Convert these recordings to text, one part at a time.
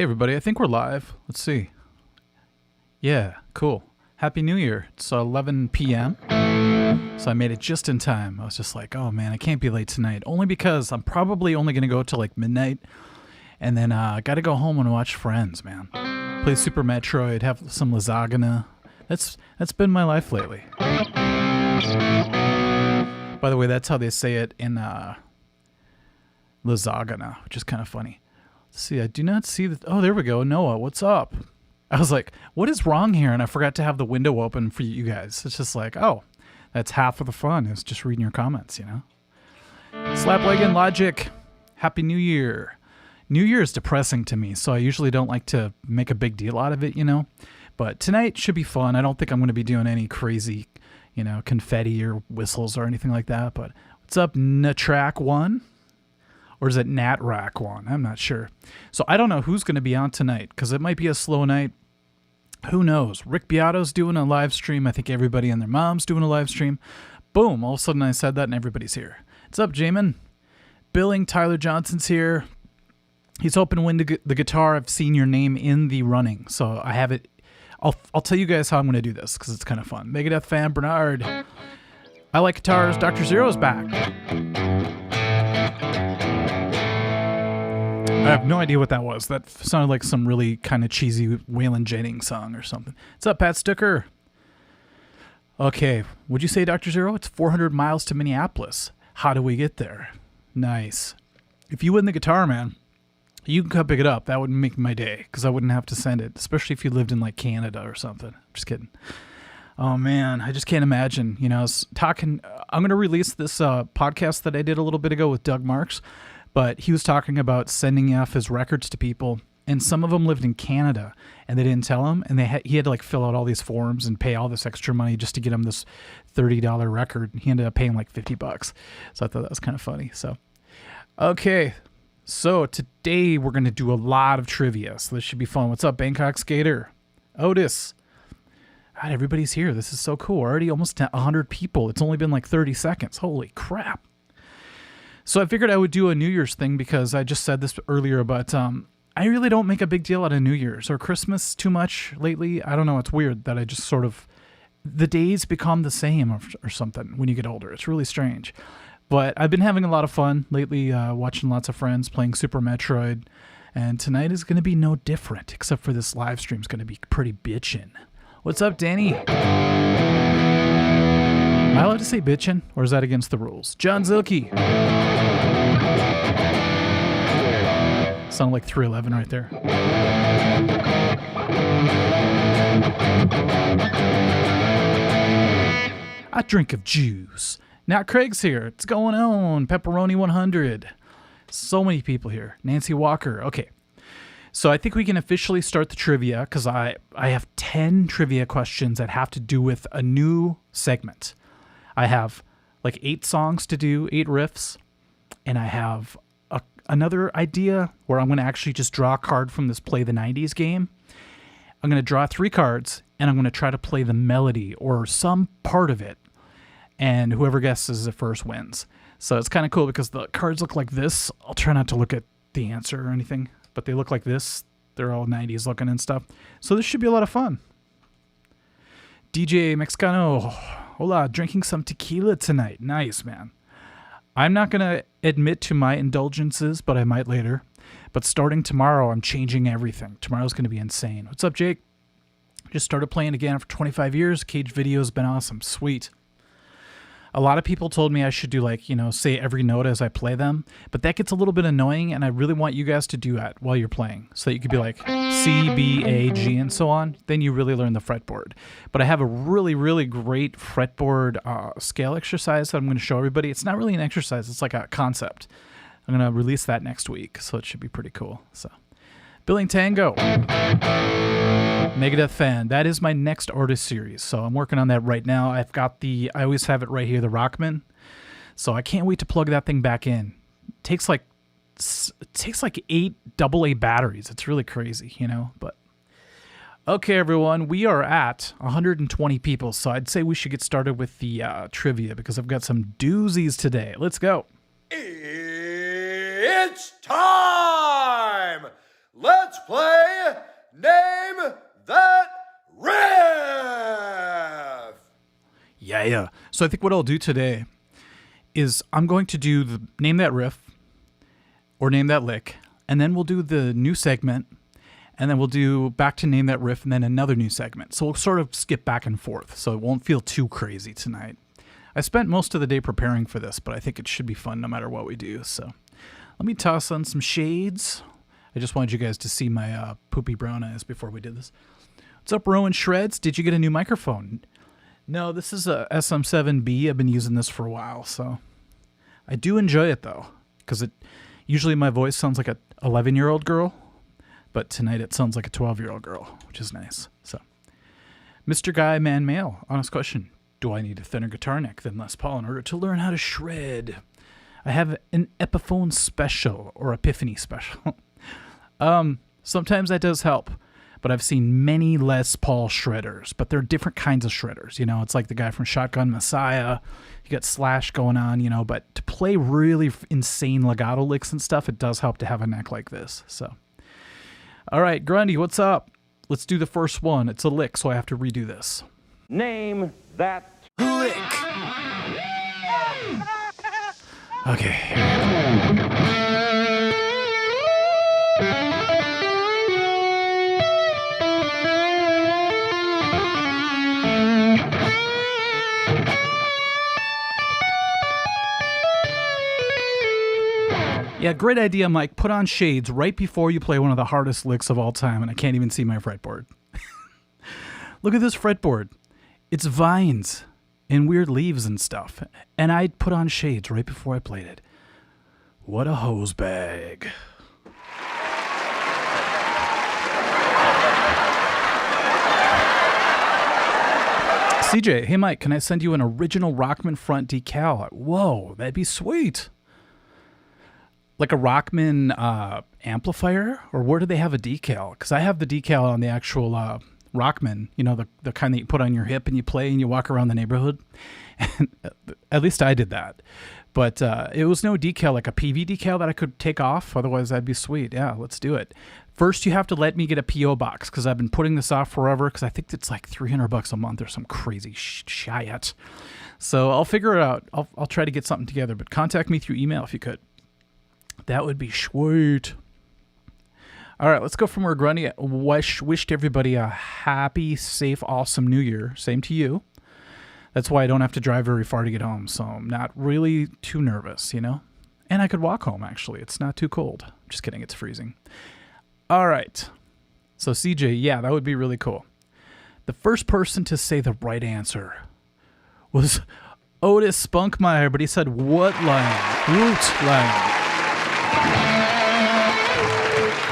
Hey everybody, I think we're live. Let's see. Yeah, cool. Happy New Year. It's 11 p.m. So I made it just in time. I was just like, oh man, I can't be late tonight. Only because I'm probably only going to go till like midnight. And then I got to go home and watch Friends, man. Play Super Metroid, have some lasagna. That's been my life lately. By the way, that's how they say it in lasagna, which is kind of funny. Let's see, I do not see that. Oh, there we go. Noah, what's up? I was like, what is wrong here? And I forgot to have the window open for you guys. It's just like, oh, that's half of the fun is just reading your comments, you know? Slapleg and Logic, Happy New Year. New Year is depressing to me, so I usually don't like to make a big deal out of it, you know? But tonight should be fun. I don't think I'm going to be doing any crazy, you know, confetti or whistles or anything like that. But what's up, Natrack 1? Or is it Nat Rack 1? I'm not sure. So I don't know who's going to be on tonight because it might be a slow night. Who knows? Rick Beato's doing a live stream. I think everybody and their mom's doing a live stream. Boom. All of a sudden I said that and everybody's here. What's up, Jamin? Billing, Tyler Johnson's here. He's hoping to win the guitar. I've seen your name in the running. So I have it. I'll tell you guys how I'm going to do this because it's kind of fun. Megadeth fan, Bernard. I like guitars. Dr. Zero's back. I have no idea what that was. That sounded like some really kind of cheesy Waylon Jennings song or something. What's up, Pat Stucker? Okay, would you say, Dr. Zero? It's 400 miles to Minneapolis. How do we get there? Nice. If you win the guitar, man, you can come pick it up. That would make my day because I wouldn't have to send it, especially if you lived in like Canada or something. Just kidding. Oh, man, I just can't imagine. You know, I was talking. I'm going to release this podcast that I did a little bit ago with Doug Marks. But he was talking about sending off his records to people, and some of them lived in Canada, and they didn't tell him, and he had to like fill out all these forms and pay all this extra money just to get him this $30 record. He ended up paying like $50, so I thought that was kind of funny. So, okay, so today we're gonna do a lot of trivia, so this should be fun. What's up, Bangkok Skater? Otis. God, everybody's here. This is so cool. Already almost 100 people. It's only been like 30 seconds. Holy crap. So I figured I would do a New Year's thing because I just said this earlier, but I really don't make a big deal out of New Year's or Christmas too much lately. I don't know. It's weird that I just sort of, the days become the same or something when you get older. It's really strange. But I've been having a lot of fun lately, watching lots of friends playing Super Metroid. And tonight is going to be no different, except for this live stream is going to be pretty bitchin'. What's up, Danny? Am I allowed to say bitchin', or is that against the rules? John Zilke. Sound like 311 right there. A drink of juice. Now Craig's here. What's going on? Pepperoni 100. So many people here. Nancy Walker. Okay. So I think we can officially start the trivia because I have 10 trivia questions that have to do with a new segment. I have like 8 songs to do, 8 riffs, and I have another idea where I'm going to actually just draw a card from this Play the 90s game. I'm going to draw 3 cards, and I'm going to try to play the melody or some part of it, and whoever guesses it first wins. So it's kind of cool because the cards look like this. I'll try not to look at the answer or anything, but they look like this. They're all 90s looking and stuff. So this should be a lot of fun. DJ Mexicano, hola, drinking some tequila tonight. Nice, man. I'm not going to admit to my indulgences, but I might later. But starting tomorrow, I'm changing everything. Tomorrow's going to be insane. What's up, Jake? Just started playing again after 25 years. Cage video has been awesome. Sweet. A lot of people told me I should do like, you know, say every note as I play them. But that gets a little bit annoying, and I really want you guys to do that while you're playing. So that you could be like C, B, A, G, and so on. Then you really learn the fretboard. But I have a really, really great fretboard scale exercise that I'm going to show everybody. It's not really an exercise. It's like a concept. I'm going to release that next week, so it should be pretty cool. So, Billing Tango. Megadeth fan. That is my next artist series, so I'm working on that right now. I always have it right here, the Rockman. So I can't wait to plug that thing back in. It takes like 8 AA batteries. It's really crazy, you know, but okay, everyone, we are at 120 people, so I'd say we should get started with the trivia because I've got some doozies today. Let's go. It's time! let's play Name That Riff! Yeah. So I think what I'll do today is I'm going to do the Name That Riff or Name That Lick, and then we'll do the new segment, and then we'll do back to Name That Riff, and then another new segment. So we'll sort of skip back and forth, so it won't feel too crazy tonight. I spent most of the day preparing for this, but I think it should be fun no matter what we do. So let me toss on some shades. I just wanted you guys to see my poopy brown eyes before we did this. What's up, Rowan Shreds? Did you get a new microphone? No, this is a SM7B. I've been using this for a while, so I do enjoy it, though, because usually my voice sounds like a 11-year-old girl, but tonight it sounds like a 12-year-old girl, which is nice. So, Mr. Guy Man Mail, honest question. Do I need a thinner guitar neck than Les Paul in order to learn how to shred? I have an Epiphone special or Epiphany special. Sometimes that does help, but I've seen many Les Paul shredders, but they're different kinds of shredders. You know, it's like the guy from Shotgun Messiah. You got Slash going on, you know, but to play really insane legato licks and stuff, it does help to have a neck like this. So, all right, Grundy, what's up? Let's do the first one. It's a lick, so I have to redo this. Name that Lick. Okay, here we go. Yeah, great idea, Mike. Put on shades right before you play one of the hardest licks of all time, and I can't even see my fretboard. Look at this fretboard. It's vines and weird leaves and stuff, and I put on shades right before I played it. What a hose bag. CJ, hey Mike, can I send you an original Rockman front decal? Whoa, that'd be sweet. Like a Rockman amplifier? Or where do they have a decal? Because I have the decal on the actual Rockman, you know, the kind that you put on your hip and you play and you walk around the neighborhood. And at least I did that. But it was no decal, like a PV decal that I could take off. Otherwise, that'd be sweet. Yeah, let's do it. First, you have to let me get a P.O. box because I've been putting this off forever because I think it's like $300 a month or some crazy shit. So I'll figure it out. I'll try to get something together. But contact me through email if you could. That would be sweet. All right, let's go from where Grundy wished everybody a happy, safe, awesome New Year. Same to you. That's why I don't have to drive very far to get home, so I'm not really too nervous, you know? And I could walk home, actually. It's not too cold. Just kidding, it's freezing. All right. So, CJ, yeah, that would be really cool. The first person to say the right answer was Otis Spunkmeyer, but he said, what line? Woot line.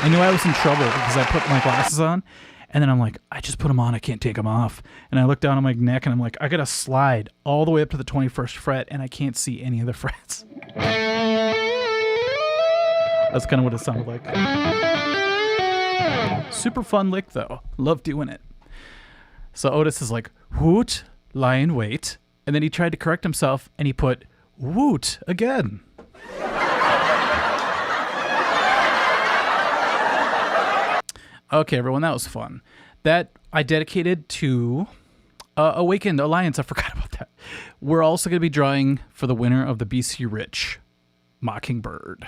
I knew I was in trouble because I put my glasses on, and then I'm like, I just put them on, I can't take them off. And I look down on my neck, and I'm like, I got to slide all the way up to the 21st fret, and I can't see any of the frets. That's kind of what it sounded like. Super fun lick, though. Love doing it. So Otis is like, woot, lion, wait. And then he tried to correct himself, and he put woot again. Okay, everyone, that was fun. That I dedicated to Awakened Alliance. I forgot about that. We're also going to be drawing for the winner of the BC Rich Mockingbird.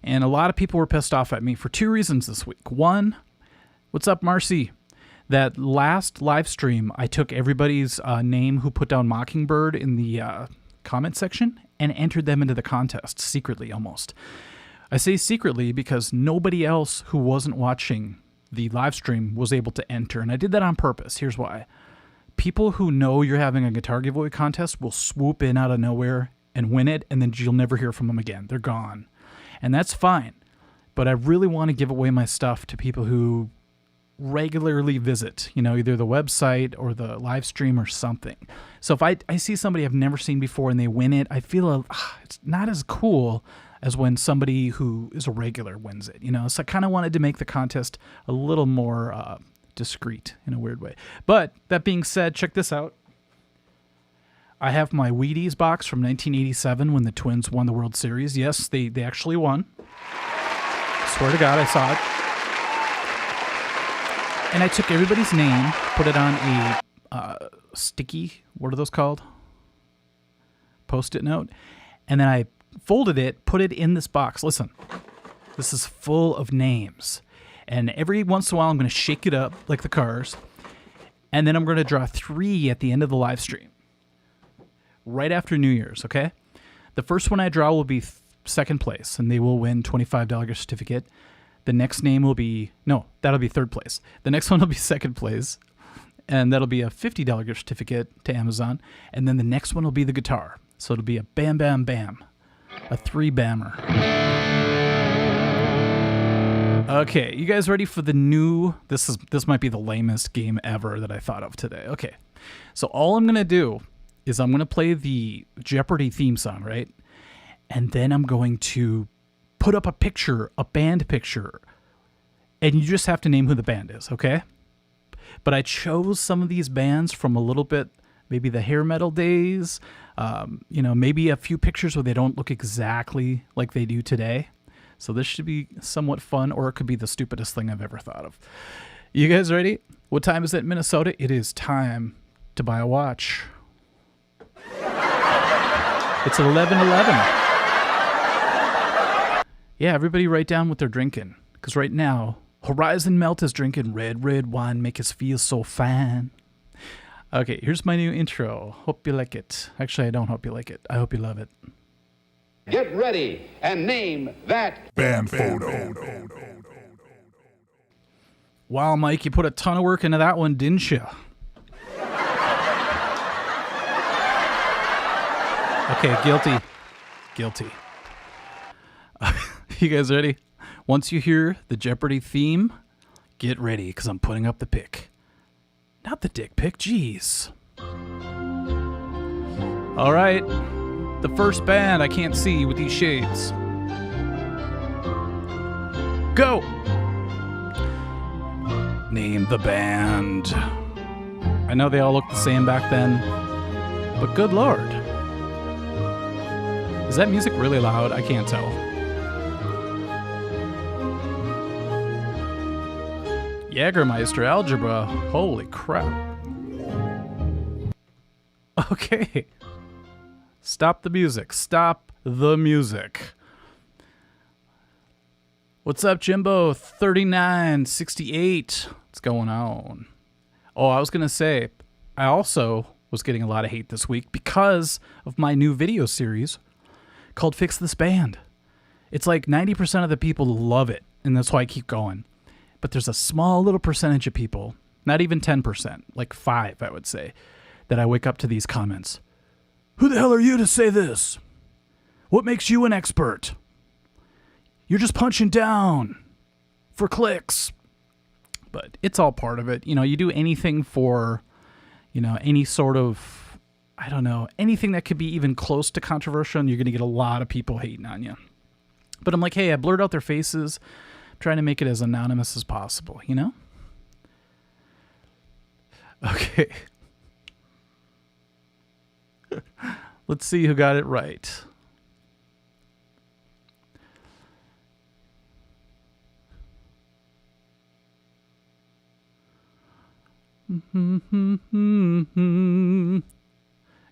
And a lot of people were pissed off at me for two reasons this week. One, what's up, Marcy? That last live stream, I took everybody's name who put down Mockingbird in the comment section and entered them into the contest, secretly almost. I say secretly because nobody else who wasn't watching the live stream was able to enter, and I did that on purpose. Here's why. People who know you're having a guitar giveaway contest will swoop in out of nowhere and win it, and then you'll never hear from them again. They're gone. And that's fine. But I really want to give away my stuff to people who regularly visit, you know, either the website or the live stream or something. So if I see somebody I've never seen before and they win it, I feel it's not as cool as when somebody who is a regular wins it, you know? So I kind of wanted to make the contest a little more discreet in a weird way. But that being said, check this out. I have my Wheaties box from 1987 when the Twins won the World Series. Yes, they actually won. Swear to God, I saw it. And I took everybody's name, put it on a sticky, what are those called? Post-it note. And then I folded it, put it in this box. Listen, this is full of names. And every once in a while, I'm going to shake it up like the cars. And then I'm going to draw 3 at the end of the live stream. Right after New Year's, okay? The first one I draw will be second place, and they will win $25 gift certificate. The next name will be, no, that'll be third place. The next one will be second place, and that'll be a $50 gift certificate to Amazon. And then the next one will be the guitar. So it'll be a bam, bam, bam. A 3-bammer. Okay, you guys ready for the new, this might be the lamest game ever that I thought of today. Okay, so all I'm going to do is I'm going to play the Jeopardy theme song, right? And then I'm going to put up a picture, a band picture, and you just have to name who the band is, okay? But I chose some of these bands from a little bit, maybe the hair metal days, maybe a few pictures where they don't look exactly like they do today. So this should be somewhat fun, or it could be the stupidest thing I've ever thought of. You guys ready? What time is it in Minnesota? It is time to buy a watch. It's 11:11. Yeah, everybody write down what they're drinking. Because right now, Horizon Melt is drinking red wine, make us feel so fine. Okay, here's my new intro. Hope you like it. Actually, I don't hope you like it. I hope you love it. Get ready and name that band photo. Wow, Mike, you put a ton of work into that one, didn't you? Okay, guilty. You guys ready? Once you hear the Jeopardy theme, get ready, because I'm putting up the pic. Not the dick pic, jeez. All right, the first band I can't see with these shades. Go! Name the band. I know they all looked the same back then, but good lord. Is that music really loud? I can't tell. Jägermeister Algebra. Holy crap. Okay. Stop the music. Stop the music. What's up, Jimbo? 3968. What's going on? Oh, I was going to say, I also was getting a lot of hate this week because of my new video series called Fix This Band. It's like 90% of the people love it, and that's why I keep going. But there's a small little percentage of people, not even 10%, like 5, I would say, that I wake up to these comments. Who the hell are you to say this? What makes you an expert? You're just punching down for clicks. But it's all part of it. You know, you do anything for, any sort of, anything that could be even close to controversial, and you're going to get a lot of people hating on you. But I'm like, hey, I blurred out their faces, trying to make it as anonymous as possible, Okay. Let's see who got it right.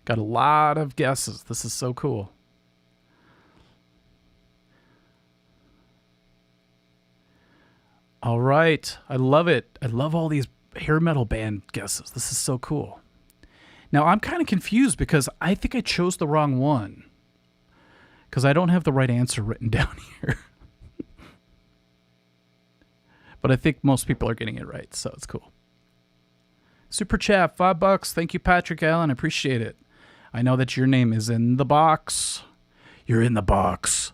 Got a lot of guesses. This is so cool. All right. I love it. I love all these hair metal band guesses. This is so cool. Now, I'm kind of confused because I think I chose the wrong one. Because I don't have the right answer written down here. But I think most people are getting it right, so it's cool. Super chat, $5. Thank you, Patrick Allen. I appreciate it. I know that your name is in the box. You're in the box.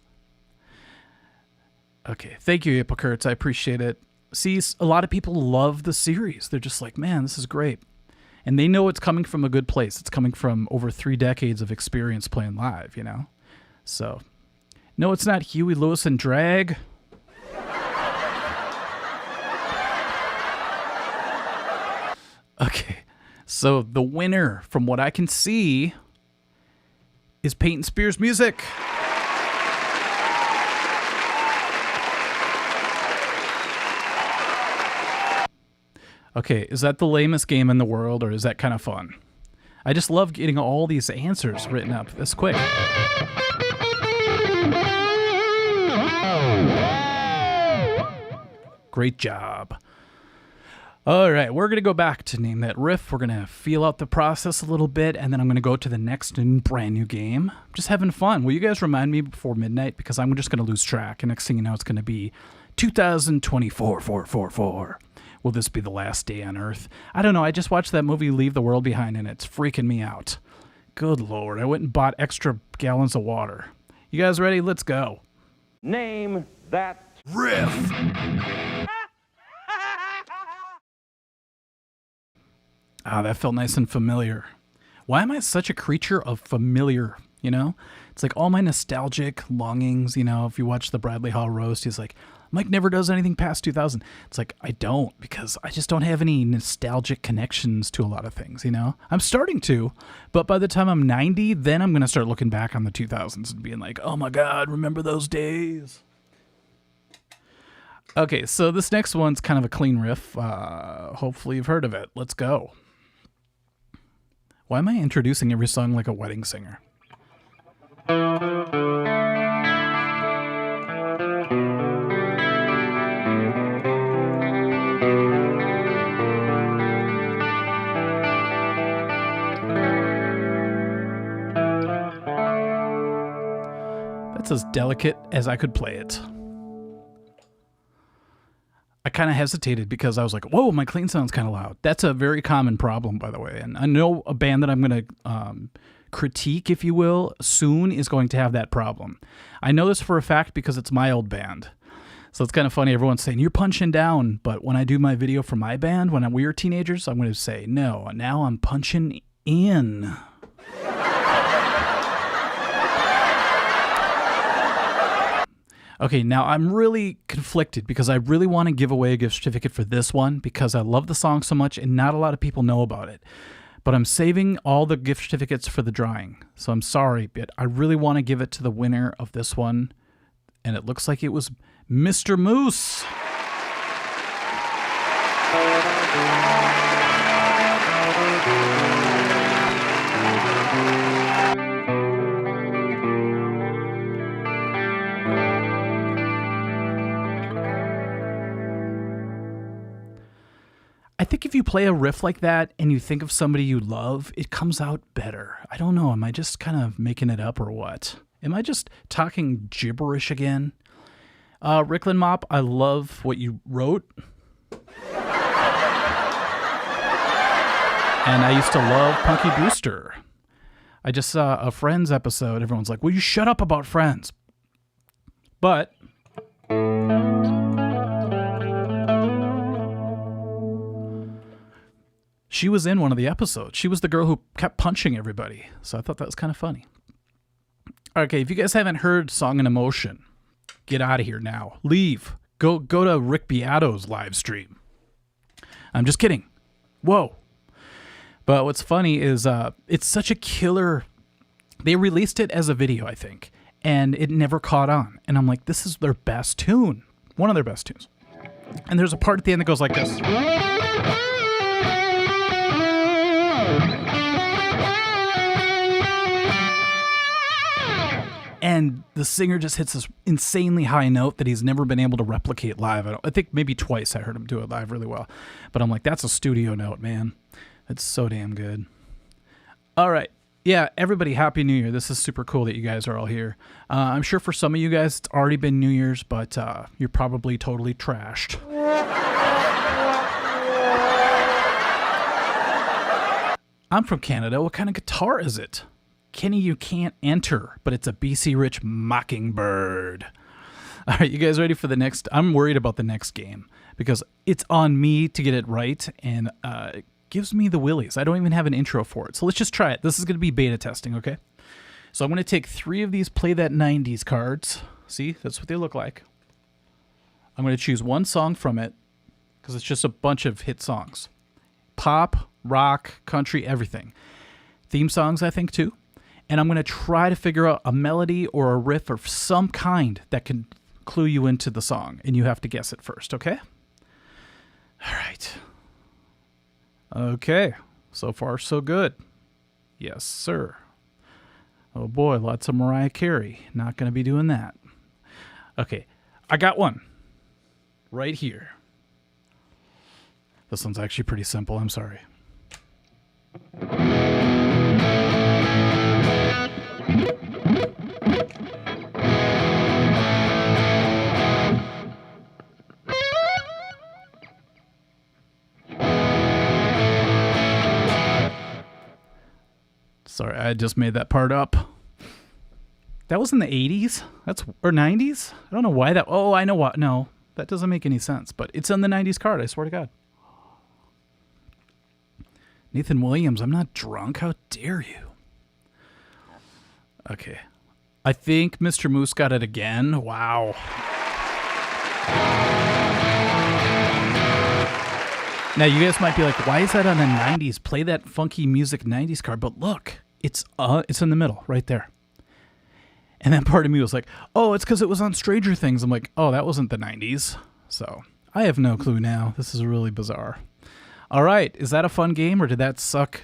Okay, thank you, Hypocrites. I appreciate it. See, a lot of people love the series. They're just like, man, this is great. And they know it's coming from a good place. It's coming from over 3 decades of experience playing live, So, no, it's not Huey Lewis and drag. Okay, so the winner, from what I can see, is Peyton Spears Music. Okay, is that the lamest game in the world, or is that kind of fun? I just love getting all these answers written up this quick. Great job. All right, we're going to go back to Name That Riff. We're going to feel out the process a little bit, and then I'm going to go to the next and brand new game. Just having fun. Will you guys remind me before midnight? Because I'm just going to lose track, and next thing you know, it's going to be 2024. Will this be the last day on Earth? I don't know. I just watched that movie Leave the World Behind, and it's freaking me out. Good Lord. I went and bought extra gallons of water. You guys ready? Let's go. Name that Riff. Ah, that felt nice and familiar. Why am I such a creature of familiar, you know? It's like all my nostalgic longings, you know, if you watch the Bradley Hall roast, he's like, Mike never does anything past 2000. It's like, I don't, because I just don't have any nostalgic connections to a lot of things, you know? I'm starting to, but by the time I'm 90, then I'm going to start looking back on the 2000s and being like, oh my God, remember those days? Okay, so this next one's kind of a clean riff. Hopefully you've heard of it. Let's go. Why am I introducing every song like a wedding singer? That's as delicate as I could play it. I kind of hesitated because I was like, whoa, my clean sound's kind of loud. That's a very common problem, by the way. And I know a band that I'm going to critique, if you will, soon is going to have that problem. I know this for a fact because it's my old band. So it's kind of funny. Everyone's saying, you're punching down. But when I do my video for my band, when we were teenagers, I'm going to say, no, now I'm punching in. Okay, now I'm really conflicted because I really want to give away a gift certificate for this one because I love the song so much and not a lot of people know about it. But I'm saving all the gift certificates for the drawing. So I'm sorry, but I really want to give it to the winner of this one. And it looks like it was Mr. Moose. I think if you play a riff like that and you think of somebody you love, it comes out better. I don't know. Am I just kind of making it up or what? Am I just talking gibberish again? Ricklin Mop, I love what you wrote. And I used to love Punky Brewster. I just saw a Friends episode. Everyone's like, will you shut up about Friends? But she was in one of the episodes. She was the girl who kept punching everybody. So I thought that was kind of funny. Okay, if you guys haven't heard Song and Emotion, get out of here now. Leave. Go to Rick Beato's live stream. I'm just kidding. Whoa. But what's funny is it's such a killer. They released it as a video, I think, and it never caught on. And I'm like, this is their best tune. One of their best tunes. And there's a part at the end that goes like this. And the singer just hits this insanely high note that he's never been able to replicate live. I think maybe twice I heard him do it live really well. But I'm like, that's a studio note, man. It's so damn good. All right. Yeah, everybody, Happy New Year. This is super cool that you guys are all here. I'm sure for some of you guys, it's already been New Year's, but you're probably totally trashed. I'm from Canada. What kind of guitar is it? Kenny, you can't enter, but it's a BC Rich Mockingbird. All right, you guys ready for the next? I'm worried about the next game because it's on me to get it right, and it gives me the willies. I don't even have an intro for it. So let's just try it. This is going to be beta testing, okay? So I'm going to take 3 of these Play That 90s cards. See, that's what they look like. I'm going to choose one song from it because it's just a bunch of hit songs. Pop, rock, country, everything. Theme songs, I think, too. And I'm going to try to figure out a melody or a riff of some kind that can clue you into the song. And you have to guess it first, okay? All right. Okay, so far so good. Yes, sir. Oh boy, lots of Mariah Carey. Not going to be doing that. Okay, I got one right here. This one's actually pretty simple. I'm sorry. Sorry, I just made that part up. That was in the 80s? Or 90s? I don't know why that... Oh, I know what. No, that doesn't make any sense. But it's on the 90s card, I swear to God. Nathan Williams, I'm not drunk. How dare you? Okay. I think Mr. Moose got it again. Wow. Now, you guys might be like, why is that on a 90s? Play that funky music 90s card. But look, it's in the middle, right there. And then part of me was like, oh, it's because it was on Stranger Things. I'm like, oh, that wasn't the 90s. So I have no clue now. This is really bizarre. All right. Is that a fun game or did that suck?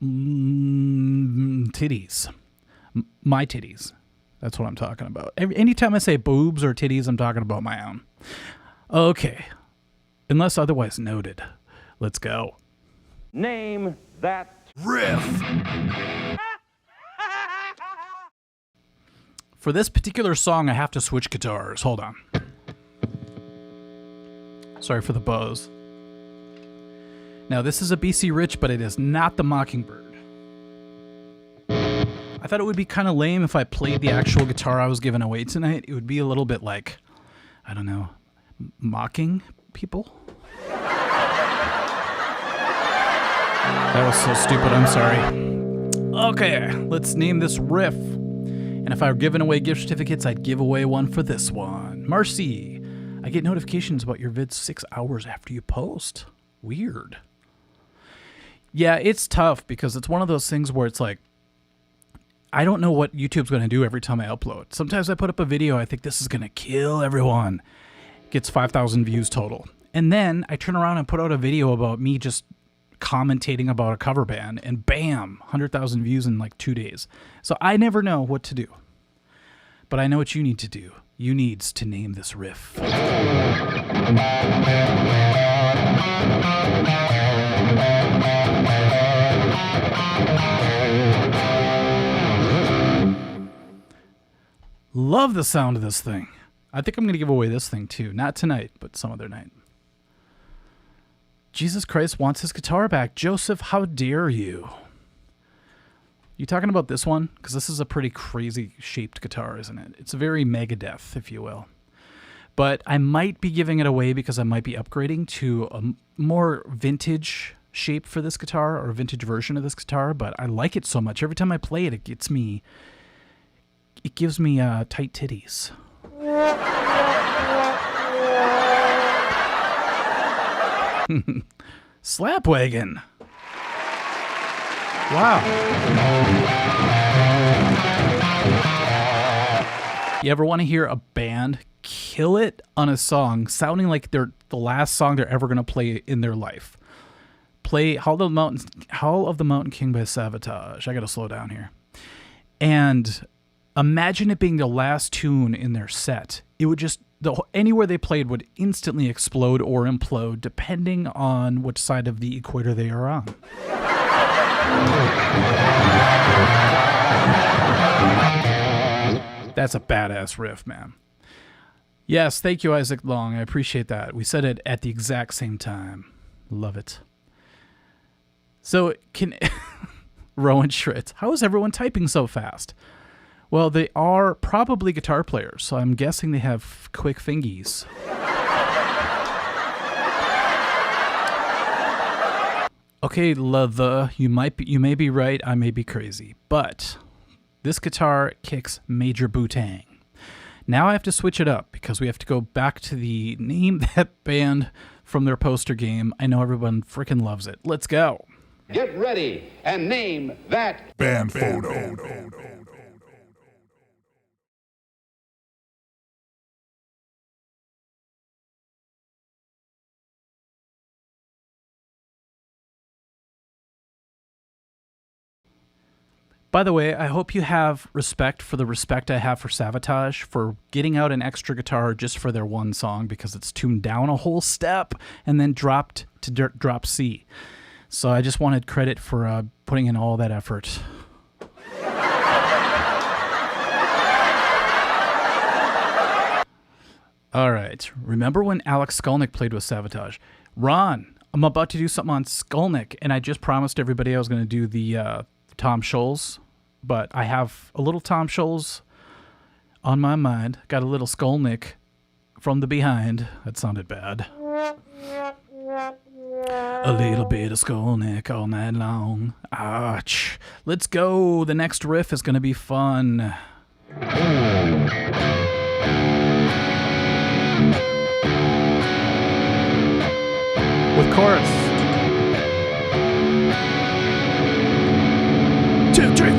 Titties. My titties. That's what I'm talking about. Anytime I say boobs or titties, I'm talking about my own. Okay. Unless otherwise noted. Let's go. Name that Riff. For this particular song, I have to switch guitars. Hold on. Sorry for the buzz. Now, this is a BC Rich, but it is not the Mockingbird. I thought it would be kind of lame if I played the actual guitar I was giving away tonight. It would be a little bit like, I don't know, mocking people. That was so stupid, I'm sorry. Okay, let's name this riff. And if I were giving away gift certificates, I'd give away one for this one. Marcy, I get notifications about your vids 6 hours after you post. Weird. Yeah, it's tough because it's one of those things where it's like, I don't know what YouTube's going to do every time I upload. Sometimes I put up a video, I think this is going to kill everyone. Gets 5,000 views total. And then I turn around and put out a video about me just commentating about a cover band, and bam, 100,000 views in like 2 days. So I never know what to do. But I know what you need to do. You need to name this riff. Love the sound of this thing. I think I'm going to give away this thing too. Not tonight, but some other night. Jesus Christ wants his guitar back. Joseph, how dare you? You talking about this one? Because this is a pretty crazy shaped guitar, isn't it? It's a very Megadeth, if you will. But I might be giving it away because I might be upgrading to a more vintage shape for this guitar, or a vintage version of this guitar. But I like it so much. Every time I play it, it gives me tight titties. Slapwagon. Wow. You ever want to hear a band kill it on a song sounding like they're the last song they're ever going to play in their life? Play Howl of the Mountain King by Savatage. I got to slow down here. And imagine it being the last tune in their set. It would just, anywhere they played would instantly explode or implode depending on which side of the equator they are on. That's a badass riff, man. Yes, thank you, Isaac Long. I appreciate that. We said it at the exact same time. Love it. So, Rowan Schritz, how is everyone typing so fast? Well, they are probably guitar players, so I'm guessing they have quick fingies. Okay, Love, you may be right, I may be crazy, but this guitar kicks major bootang. Now I have to switch it up because we have to go back to the name that band from their poster game. I know everyone freaking loves it. Let's go. Get ready and name that Band photo. By the way, I hope you have respect for the respect I have for Savatage for getting out an extra guitar just for their one song because it's tuned down a whole step and then dropped to drop C. So I just wanted credit for putting in all that effort. All right. Remember when Alex Skolnick played with Savatage? Ron, I'm about to do something on Skolnick, and I just promised everybody I was going to do the Tom Scholz, but I have a little Tom Scholz on my mind. Got a little Skolnick from the behind. That sounded bad. A little bit of Skolnick all night long. Ouch. Let's go. The next riff is going to be fun. With chorus. 2, 3, 4.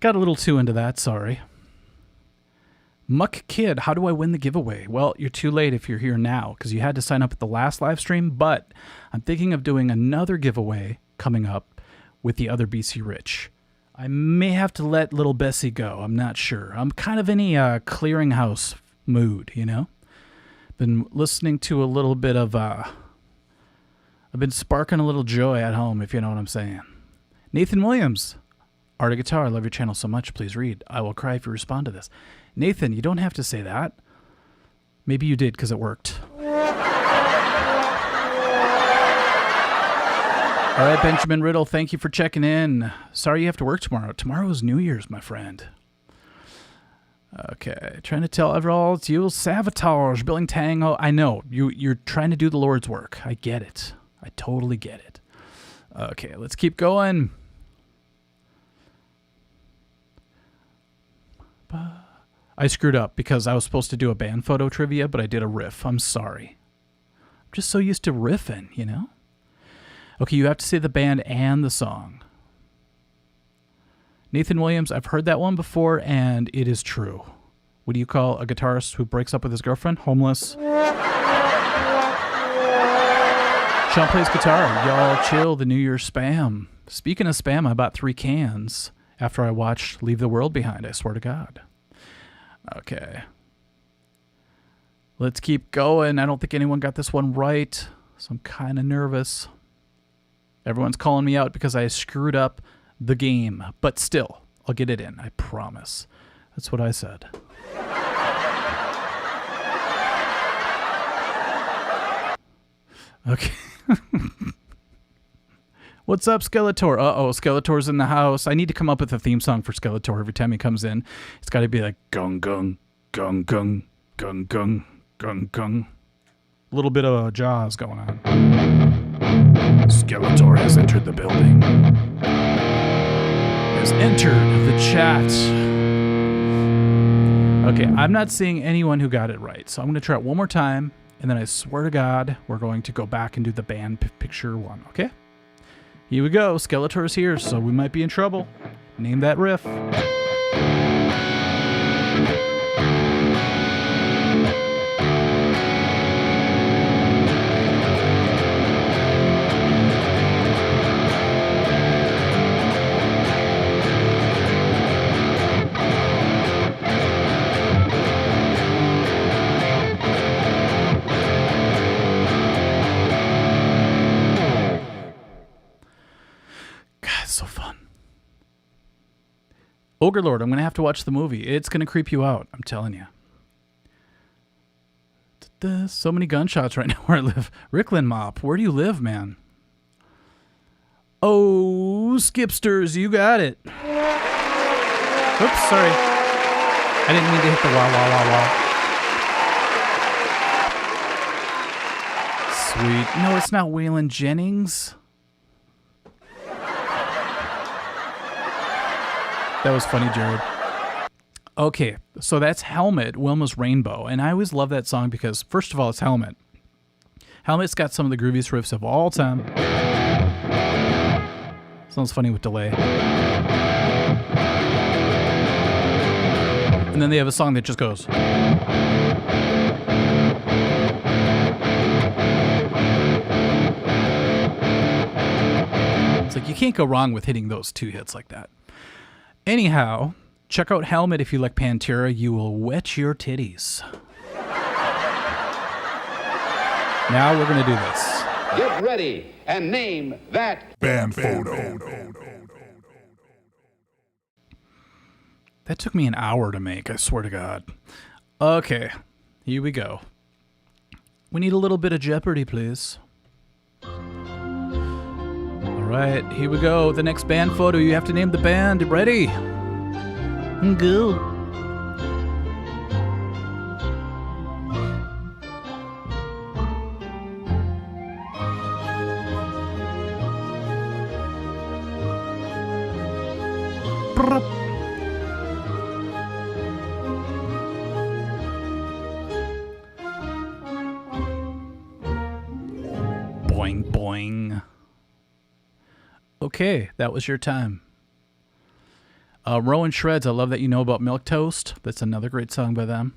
Got a little too into that, sorry. Muck Kid, how do I win the giveaway? Well, you're too late if you're here now, because you had to sign up at the last live stream, but I'm thinking of doing another giveaway coming up with the other BC Rich. I may have to let little Bessie go, I'm not sure. I'm kind of in a clearinghouse mood, you know? Been listening to a little bit of, I've been sparking a little joy at home, if you know what I'm saying. Nathan Williams. Art of Guitar, I love your channel so much. Please read. I will cry if you respond to this. Nathan, you don't have to say that. Maybe you did because it worked. All right, Benjamin Riddle, thank you for checking in. Sorry you have to work tomorrow. Tomorrow is New Year's, my friend. Okay, trying to tell everyone it's you, Savatage, Billing Tango. I know, you're trying to do the Lord's work. I get it. I totally get it. Okay, let's keep going. I screwed up because I was supposed to do a band photo trivia, but I did a riff. I'm sorry. I'm just so used to riffing, you know? Okay, you have to say the band and the song. Nathan Williams, I've heard that one before, and it is true. What do you call a guitarist who breaks up with his girlfriend? Homeless. Sean plays guitar. Y'all chill, the New Year's spam. Speaking of spam, I bought 3 cans after I watched Leave the World Behind, I swear to God. Okay. Let's keep going. I don't think anyone got this one right, so I'm kind of nervous. Everyone's calling me out because I screwed up the game, but still, I'll get it in, I promise. That's what I said. Okay. What's up, Skeletor? Uh-oh, Skeletor's in the house. I need to come up with a theme song for Skeletor every time he comes in. It's got to be like gung gung, gung gung, gung gung, gung gung. A little bit of Jaws going on. Skeletor has entered the building. Has entered the chat. Okay, I'm not seeing anyone who got it right, so I'm going to try it one more time, and then I swear to God, we're going to go back and do the band picture one, okay? Here we go. Skeletor's here, so we might be in trouble. Name that riff. So fun. Ogre Lord, I'm going to have to watch the movie. It's going to creep you out, I'm telling you. So many gunshots right now where I live. Ricklin Mop, where do you live, man? Oh, Skipsters, you got it. Oops, sorry. I didn't mean to hit the wah, wah, wah, wah. Sweet. No, it's not Waylon Jennings. That was funny, Jared. Okay, so that's Helmet, Wilma's Rainbow. And I always love that song because, first of all, it's Helmet. Helmet's got some of the grooviest riffs of all time. Sounds funny with delay. And then they have a song that just goes. It's like you can't go wrong with hitting those two hits like that. Anyhow, check out Helmet if you like Pantera. You will wet your titties. Now we're going to do this. Get ready and name that Band photo. That took me an hour to make, I swear to God. Okay, here we go. We need a little bit of Jeopardy, please. All right, here we go. The next band photo, you have to name the band. Ready? Go. Boing, boing. Okay, that was your time. Rowan Shreds, I love that you know about Milk Toast. That's another great song by them.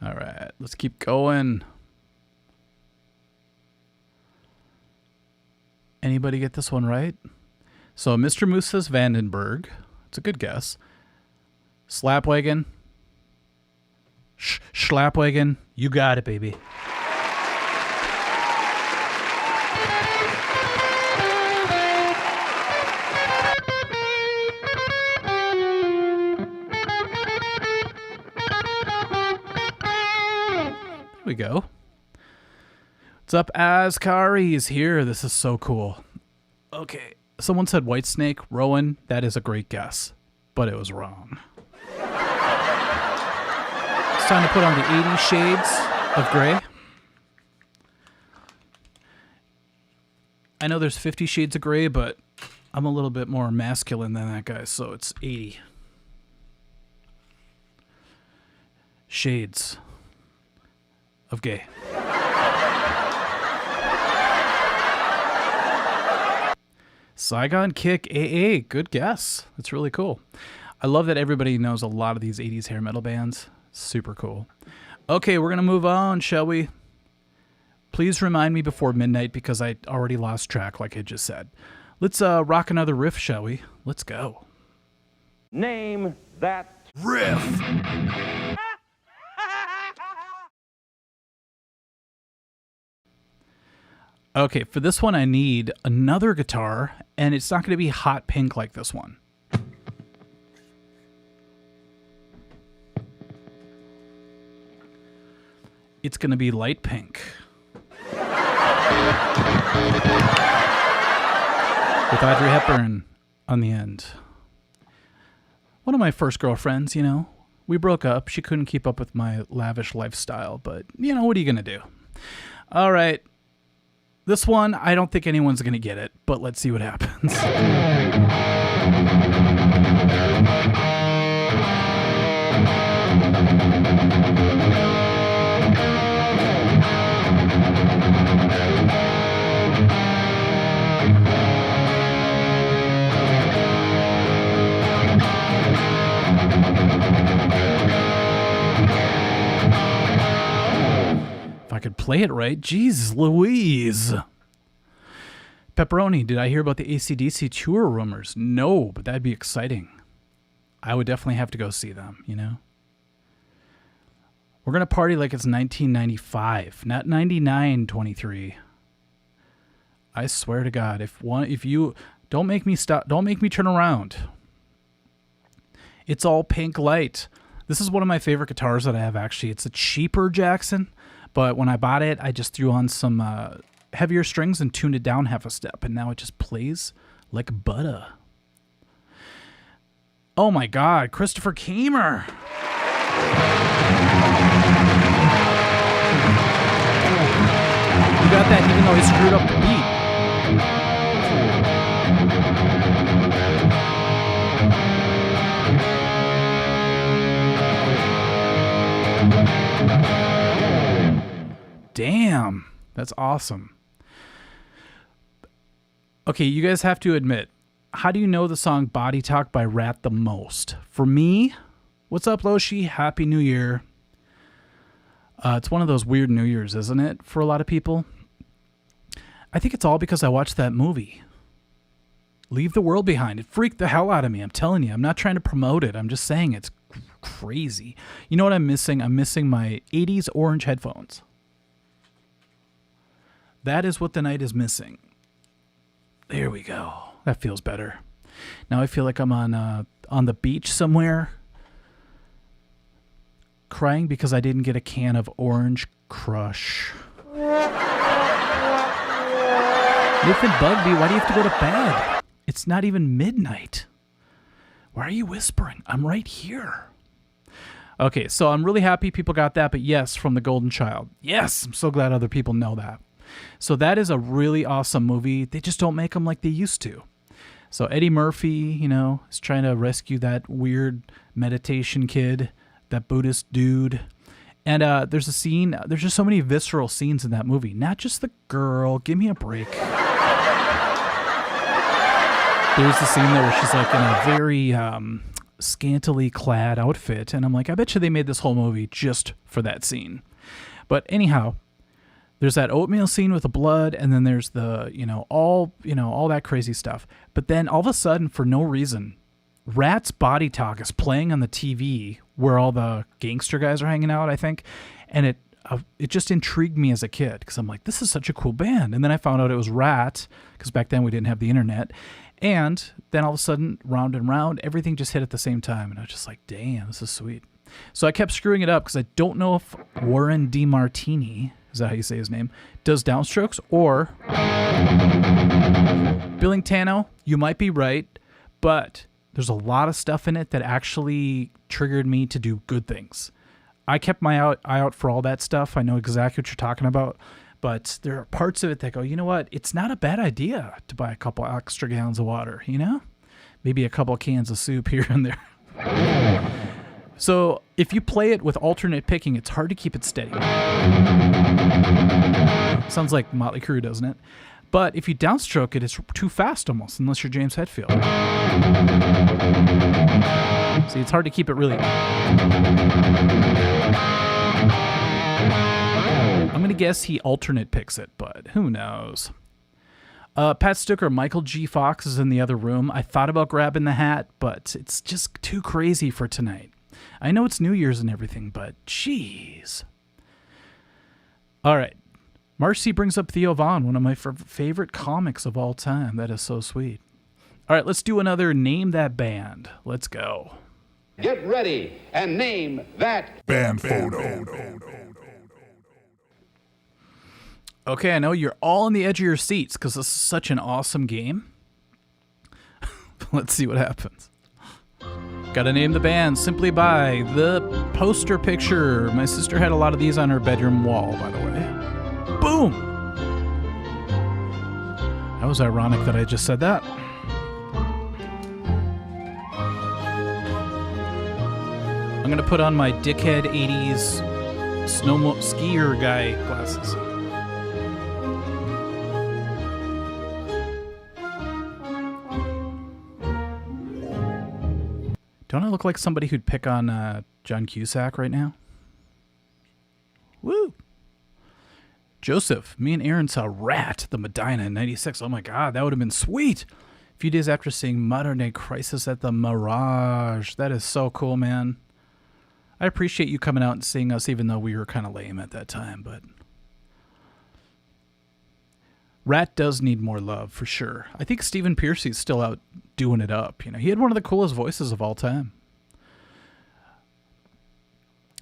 All right, let's keep going. Anybody get this one right? So Mr. Moose says Vandenberg. It's a good guess. Slapwagon. Schlapwagon. You got it, baby. There we go. What's up, Azkari is here. This is so cool. Okay. Someone said Whitesnake. Rowan, that is a great guess, but it was wrong. It's time to put on the 80 Shades of Grey. I know there's 50 Shades of Grey, but I'm a little bit more masculine than that guy, so it's 80 Shades of Gay. Saigon Kick AA, good guess. That's really cool. I love that everybody knows a lot of these 80s hair metal bands. Super cool. Okay, we're going to move on, shall we? Please remind me before midnight because I already lost track like I just said. Let's rock another riff, shall we? Let's go. Name that Riff. Okay, for this one I need another guitar, and it's not going to be hot pink like this one. It's going to be light pink. With Audrey Hepburn on the end. One of my first girlfriends, you know. We broke up. She couldn't keep up with my lavish lifestyle, but, you know, what are you going to do? All right. This one, I don't think anyone's going to get it, but let's see what happens. If I could play it right, jeez Louise. Pepperoni, did I hear about the AC/DC tour rumors? No, but that'd be exciting. I would definitely have to go see them, you know? We're going to party like it's 1995, not 99-23. I swear to God, if you don't make me stop, don't make me turn around. It's all pink light. This is one of my favorite guitars that I have, actually. It's a cheaper Jackson, but when I bought it, I just threw on some heavier strings and tuned it down half a step, and now it just plays like butter. Oh my God, Christopher Kamer. You got that even though he screwed up the beat. That's awesome. Okay, you guys have to admit, how do you know the song Body Talk by Rat the most? For me, what's up, Loshi? Happy New Year. It's one of those weird New Year's, isn't it, for a lot of people? I think it's all because I watched that movie. Leave the World Behind. It freaked the hell out of me. I'm telling you. I'm not trying to promote it. I'm just saying it's crazy. You know what I'm missing? I'm missing my 80s orange headphones. That is what the night is missing. There we go. That feels better. Now I feel like I'm on the beach somewhere, crying because I didn't get a can of Orange Crush. Nathan Bugby, why do you have to go to bed? It's not even midnight. Why are you whispering? I'm right here. Okay, so I'm really happy people got that, but yes, from The Golden Child. Yes, I'm so glad other people know that. So that is a really awesome movie. They just don't make them like they used to. So Eddie Murphy, you know, is trying to rescue that weird meditation kid, that Buddhist dude. And there's a scene, there's just so many visceral scenes in that movie. Not just the girl. Give me a break. There's the scene there where she's like in a very scantily clad outfit. And I'm like, I bet you they made this whole movie just for that scene. But anyhow, there's that oatmeal scene with the blood, and then there's the, all that crazy stuff. But then all of a sudden, for no reason, Rat's Body Talk is playing on the TV where all the gangster guys are hanging out, I think. And it just intrigued me as a kid because I'm like, this is such a cool band. And then I found out it was Rat because back then we didn't have the internet. And then all of a sudden, round and round, everything just hit at the same time. And I was just like, damn, this is sweet. So I kept screwing it up because I don't know if Warren DeMartini, is that how you say his name, does downstrokes, or Billingtano. You might be right, but there's a lot of stuff in it that actually triggered me to do good things. I kept my eye out for all that stuff. I know exactly what you're talking about, but there are parts of it that go, you know what? It's not a bad idea to buy a couple extra gallons of water, Maybe a couple cans of soup here and there. So if you play it with alternate picking, it's hard to keep it steady. Sounds like Motley Crue, doesn't it? But if you downstroke it, it's too fast almost, unless you're James Hetfield. See, it's hard to keep it really. I'm going to guess he alternate picks it, but who knows? Pat Stucker, Michael G. Fox is in the other room. I thought about grabbing the hat, but it's just too crazy for tonight. I know it's New Year's and everything, but jeez. All right. Marcy brings up Theo Vaughn, one of my favorite comics of all time. That is so sweet. All right, let's do another Name That Band. Let's go. Get ready and name that band photo. Okay, I know you're all on the edge of your seats because this is such an awesome game. Let's see what happens. Gotta name the band simply by the poster picture. My sister had a lot of these on her bedroom wall, by the way. Boom! That was ironic that I just said that. I'm gonna put on my dickhead 80s skier guy glasses. Don't I look like somebody who'd pick on John Cusack right now? Woo! Joseph, me and Aaron saw Rat, the Medina in 96. Oh my God, that would have been sweet. A few days after seeing Modern Day Crisis at the Mirage. That is so cool, man. I appreciate you coming out and seeing us, even though we were kind of lame at that time, but Rat does need more love, for sure. I think Stephen Pearcy's still out doing it up. He had one of the coolest voices of all time.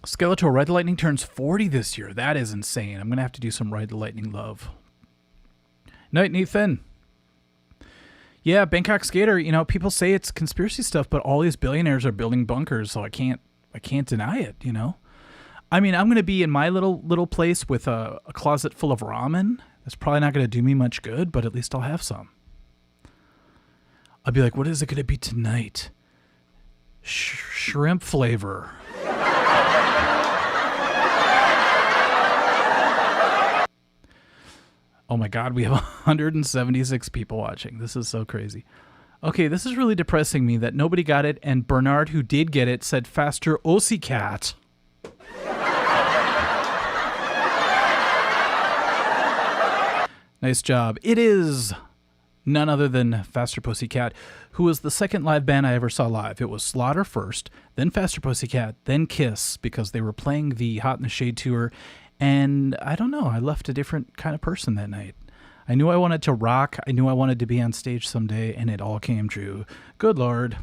Skeletor, Ride the Lightning turns 40 this year. That is insane. I'm going to have to do some Ride the Lightning love. Night, Nathan. Yeah, Bangkok Skater, people say it's conspiracy stuff, but all these billionaires are building bunkers, so I can't deny it, I mean, I'm going to be in my little place with a closet full of ramen. That's probably not going to do me much good, but at least I'll have some. I'll be like, what is it going to be tonight? Shrimp flavor. Oh my God, we have 176 people watching. This is so crazy. Okay, this is really depressing me that nobody got it, and Bernard, who did get it, said faster Pussycat. Nice job. It is none other than Faster Pussycat, who was the second live band I ever saw live. It was Slaughter first, then Faster Pussycat, then Kiss, because they were playing the Hot in the Shade tour, and I don't know, I left a different kind of person that night. I knew I wanted to rock, I knew I wanted to be on stage someday, and it all came true. Good Lord.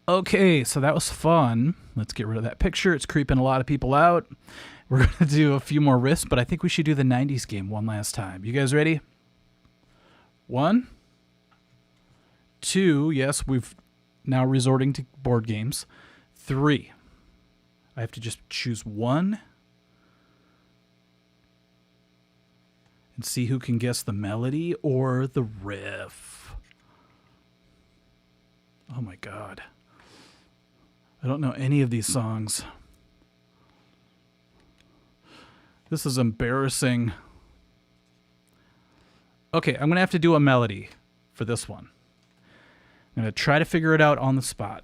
Okay, so that was fun. Let's get rid of that picture. It's creeping a lot of people out. We're going to do a few more riffs, but I think we should do the 90s game one last time. You guys ready? 1, 2, yes, we've now resorting to board games. 3. I have to just choose one and see who can guess the melody or the riff. Oh my God. I don't know any of these songs. This is embarrassing. Okay, I'm going to have to do a melody for this one. I'm going to try to figure it out on the spot.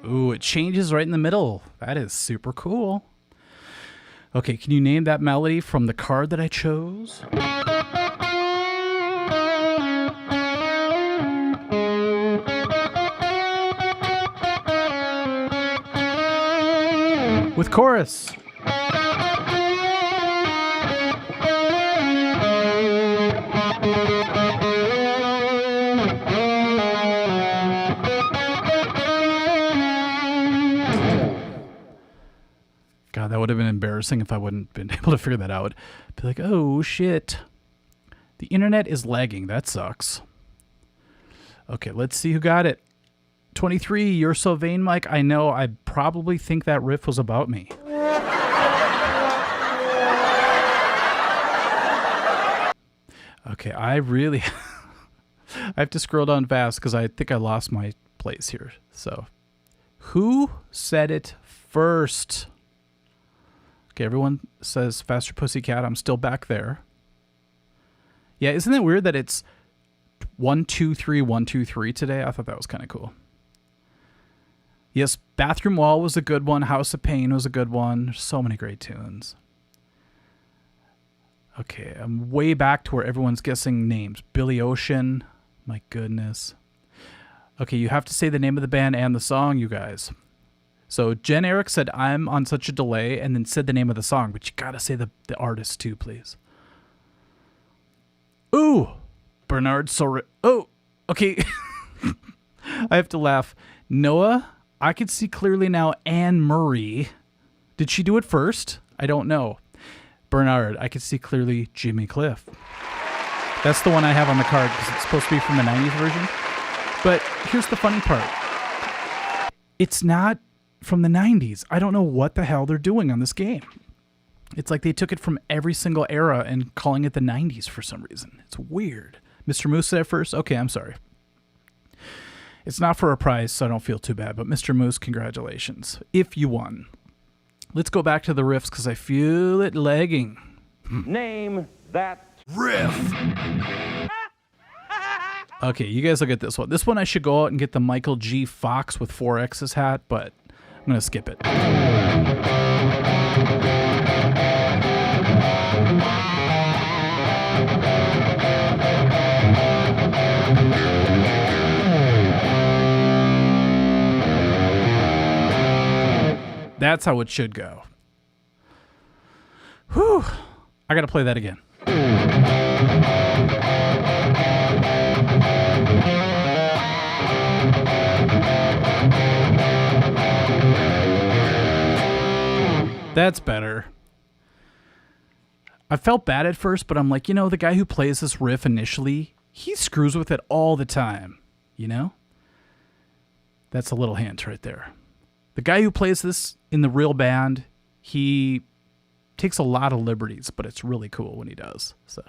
Ooh, it changes right in the middle. That is super cool. Okay, can you name that melody from the card that I chose? With chorus. God, that would have been embarrassing if I wouldn't been able to figure that out. Be like, oh shit. The internet is lagging. That sucks. Okay, let's see who got it. 23, you're so vain, Mike. I know, I probably think that riff was about me. Okay, I really... I have to scroll down fast because I think I lost my place here. So, who said it first? Okay, everyone says Faster Pussycat. I'm still back there. Yeah, isn't it weird that it's 1, 2, 3, 1, 2, 3 today? I thought that was kind of cool. Yes, Bathroom Wall was a good one. House of Pain was a good one. There's so many great tunes. Okay, I'm way back to where everyone's guessing names. Billy Ocean. My goodness. Okay, you have to say the name of the band and the song, you guys. So Jen Eric said, I'm on such a delay, and then said the name of the song, but you gotta say the artist too, please. Ooh, Bernard Sorry. Oh, okay. I have to laugh. Noah, I can see clearly now Anne Murray. Did she do it first? I don't know. Bernard, I can see clearly Jimmy Cliff. That's the one I have on the card because it's supposed to be from the 90s version. But here's the funny part. It's not from the 90s. I don't know what the hell they're doing on this game. It's like they took it from every single era and calling it the 90s for some reason. It's weird. Mr. Moose said it first? Okay, I'm sorry. It's not for a prize, so I don't feel too bad. But Mr. Moose, congratulations. If you won. Let's go back to the riffs because I feel it lagging. Name that riff. Okay, you guys look at this one. This one I should go out and get the Michael G. Fox with 4 X's hat, but I'm going to skip it. That's how it should go. Whew. I got to play that again. That's better. I felt bad at first, but I'm like, the guy who plays this riff initially, he screws with it all the time, That's a little hint right there. The guy who plays this in the real band, he takes a lot of liberties, but it's really cool when he does. So,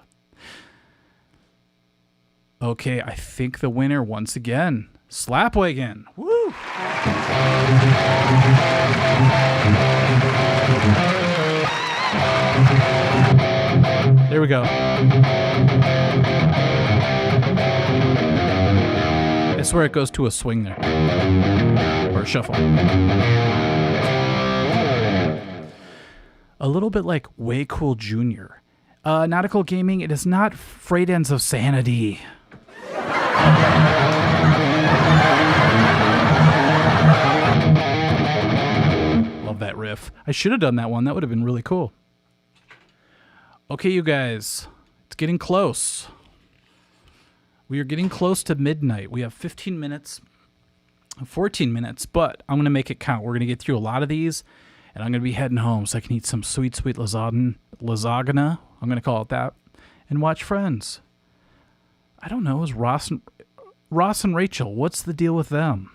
okay, I think the winner once again, Slapwagon. Woo! There we go. I swear it goes to a swing there. Or a shuffle. A little bit like Way Cool Jr. Nautical Gaming, it is not Freight Ends of Sanity. Love that riff. I should have done that one. That would have been really cool. Okay, you guys. It's getting close. We are getting close to midnight. We have 15 minutes, 14 minutes, but I'm going to make it count. We're going to get through a lot of these, and I'm going to be heading home so I can eat some sweet, sweet lasagna. I'm going to call it that, and watch Friends. I don't know. Is Ross and Rachel, what's the deal with them?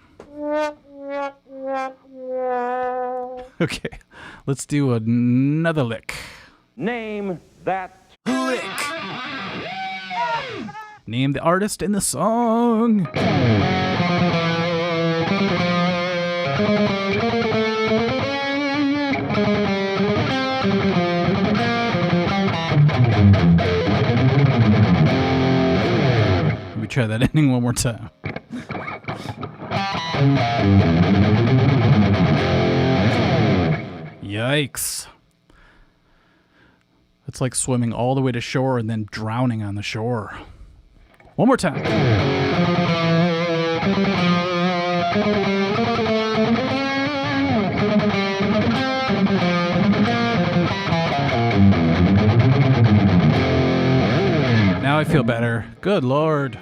Okay, let's do another lick. Name that Lick. Name the artist in the song. Let me try that ending one more time. Yikes. It's like swimming all the way to shore and then drowning on the shore. One more time. Now I feel better. Good Lord.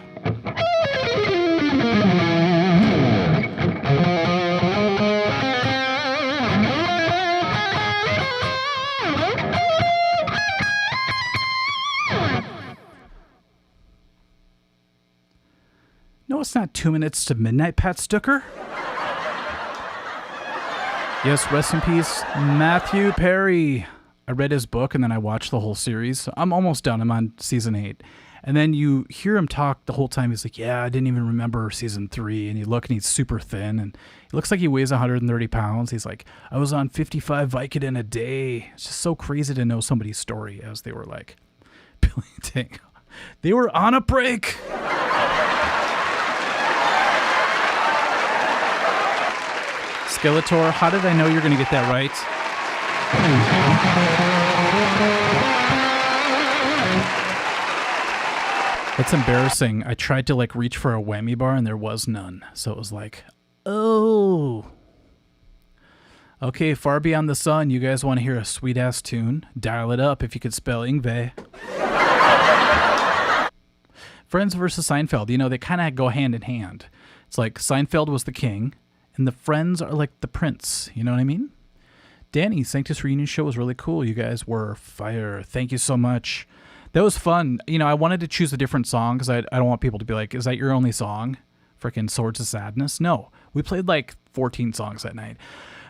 No, it's not 2 minutes to midnight, Pat Stucker. Yes, rest in peace, Matthew Perry. I read his book and then I watched the whole series. I'm almost done. I'm on season 8. And then you hear him talk the whole time. He's like, yeah, I didn't even remember season 3. And you look and he's super thin. And he looks like he weighs 130 pounds. He's like, I was on 55 Vicodin a day. It's just so crazy to know somebody's story as they were like, Billy Dang. They were on a break. Skeletor, how did I know you're going to get that right? That's embarrassing. I tried to reach for a whammy bar and there was none. So it was like, oh. Okay, Far Beyond the Sun. You guys want to hear a sweet ass tune? Dial it up if you could spell Ingve. Friends versus Seinfeld. They kind of go hand in hand. It's like Seinfeld was the king. And the friends are like the prince. You know what I mean? Danny, Sanctus Reunion Show was really cool. You guys were fire. Thank you so much. That was fun. I wanted to choose a different song because I don't want people to be like, is that your only song? Freaking Swords of Sadness? No. We played 14 songs that night.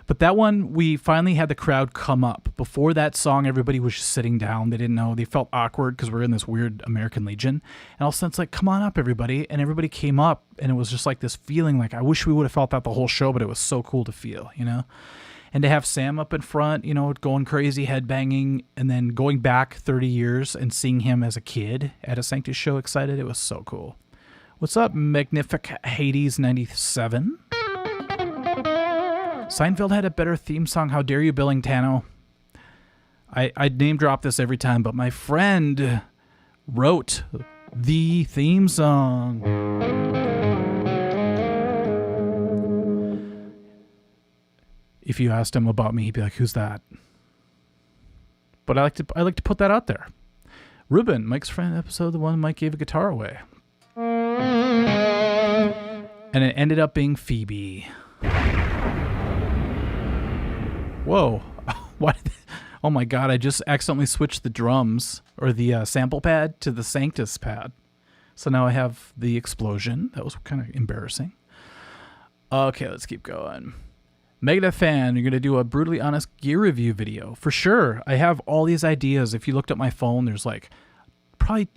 But that one, we finally had the crowd come up. Before that song, everybody was just sitting down. They didn't know. They felt awkward because we're in this weird American Legion. And all of a sudden, it's like, come on up, everybody. And everybody came up, and it was just this feeling I wish we would have felt that the whole show, but it was so cool to feel, And to have Sam up in front, going crazy, headbanging, and then going back 30 years and seeing him as a kid at a Sanctus show excited, it was so cool. What's up, Magnific Hades 97? Seinfeld had a better theme song. How dare you, Billingtano? I name drop this every time, but my friend wrote the theme song. If you asked him about me, he'd be like, "Who's that?" But I like to put that out there. Ruben, Mike's friend episode, the one Mike gave a guitar away, and it ended up being Phoebe. Whoa. Why? Oh my God, I just accidentally switched the drums or the sample pad to the Sanctus pad. So now I have the explosion. That was kind of embarrassing. Okay, let's keep going. Megadeth fan, you're going to do a brutally honest gear review video. For sure. I have all these ideas. If you looked at my phone, there's like probably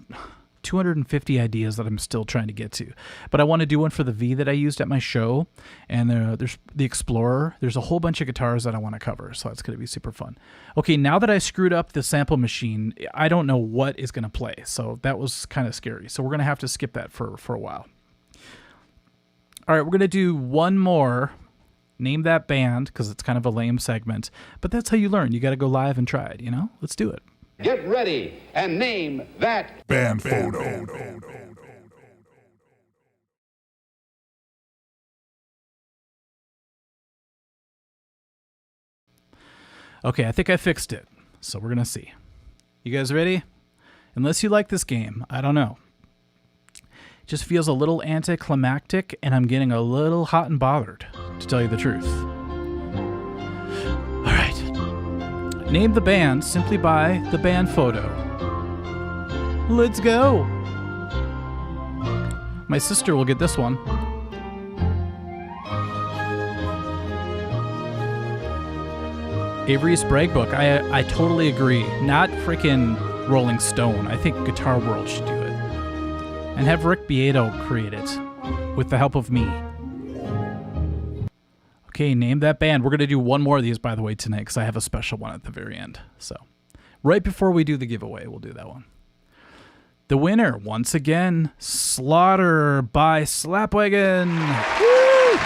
250 ideas that I'm still trying to get to. But I want to do one for the V that I used at my show. And there's the Explorer. There's a whole bunch of guitars that I want to cover. So that's going to be super fun. Okay, now that I screwed up the sample machine, I don't know what is going to play. So that was kind of scary. So we're going to have to skip that for a while. All right, we're going to do one more. Name that band, because it's kind of a lame segment. But that's how you learn. You got to go live and try it, you know? Let's do it. Get ready and name that Band photo. Okay, I think I fixed it. So we're going to see. You guys ready? Unless you like this game, I don't know. It just feels a little anticlimactic, and I'm getting a little hot and bothered, to tell you the truth. All right. Name the band simply by the band photo. Let's go. My sister will get this one. Avery's Bragg Book. I totally agree. Not freaking Rolling Stone. I think Guitar World should do it. And have Rick Beato create it with the help of me. Okay, name that band. We're going to do one more of these, by the way, tonight, because I have a special one at the very end. So, right before we do the giveaway, we'll do that one. The winner, once again, Slaughter by Slapwagon. Woo!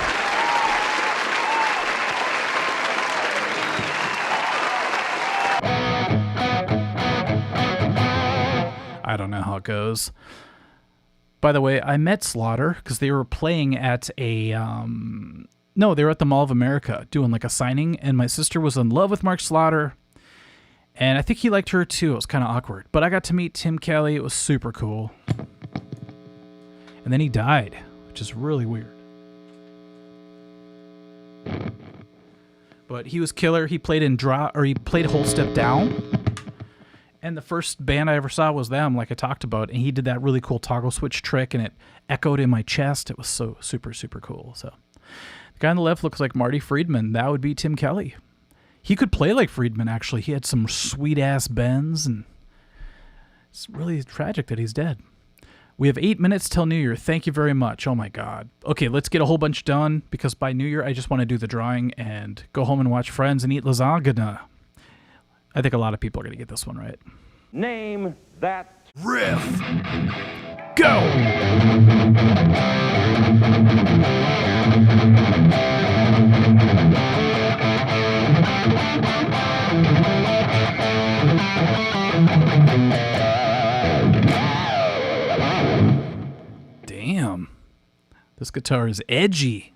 I don't know how it goes. By the way, I met Slaughter because they were playing at a... No, they were at the Mall of America doing like a signing, and my sister was in love with Mark Slaughter, and I think he liked her too. It was kind of awkward, but I got to meet Tim Kelly. It was super cool. And then he died, which is really weird. But he was killer. He played he played Whole Step Down. And the first band I ever saw was them, like I talked about, and he did that really cool toggle switch trick, and it echoed in my chest. It was so super, super cool. So the guy on the left looks like Marty Friedman. That would be Tim Kelly. He could play like Friedman, actually. He had some sweet-ass bends, and it's really tragic that he's dead. We have 8 minutes till New Year. Thank you very much. Oh, my God. Okay, let's get a whole bunch done, because by New Year, I just want to do the drawing and go home and watch Friends and eat lasagna. I think a lot of people are going to get this one right. Name that Riff. Go! Damn. This guitar is edgy.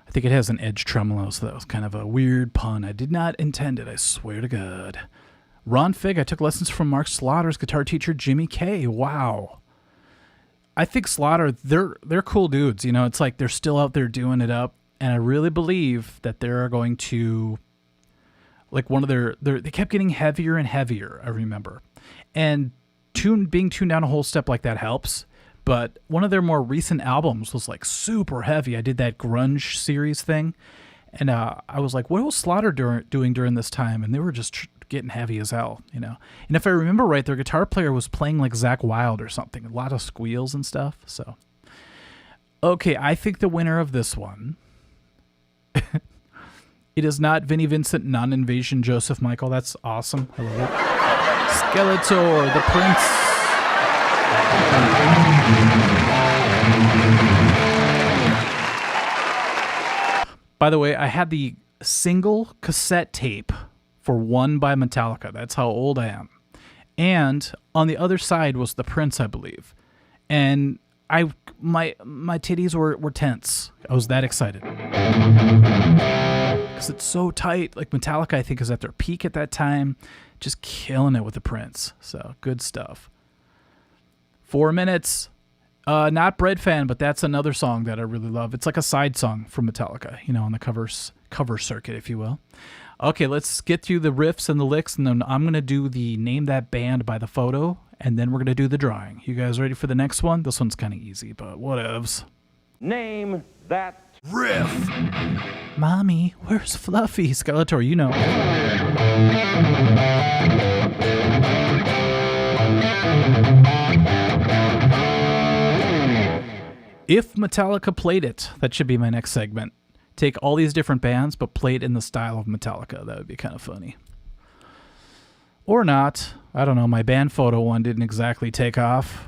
I think it has an edge tremolo, so that was kind of a weird pun. I did not intend it, I swear to God. Ron Fig, I took lessons from Mark Slaughter's guitar teacher, Jimmy Kay. Wow. I think Slaughter, they're cool dudes. You know, it's like they're still out there doing it up, and I really believe that they're going to, like one of they kept getting heavier and heavier, I remember. And being tuned down a whole step like that helps. But one of their more recent albums was like super heavy. I did that grunge series thing, and I was like, what was Slaughter doing during this time? And they were just getting heavy as hell, you know. And if I remember right, their guitar player was playing like Zakk Wylde or something. A lot of squeals and stuff. So, okay, I think the winner of this one, it is not Vinnie Vincent, Non-Invasion, Joseph Michael. That's awesome. I love it. Skeletor, the Prince. By the way, I had the single cassette tape for One by Metallica. That's how old I am. And on the other side was the Prince, I believe. And my titties were tense. I was that excited. Because it's so tight. Like Metallica, I think, is at their peak at that time. Just killing it with the Prince. So, good stuff. 4 minutes. Not Bread Fan, but that's another song that I really love. It's like a side song from Metallica, on the cover circuit, if you will. Okay, let's get through the riffs and the licks, and then I'm going to do the Name That Band by the photo, and then we're going to do the drawing. You guys ready for the next one? This one's kind of easy, but whatevs. Name that riff. Mommy, where's Fluffy? Skeletor, you know. If Metallica played it, that should be my next segment. Take all these different bands, but play it in the style of Metallica. That would be kind of funny. Or not. I don't know. My band photo one didn't exactly take off.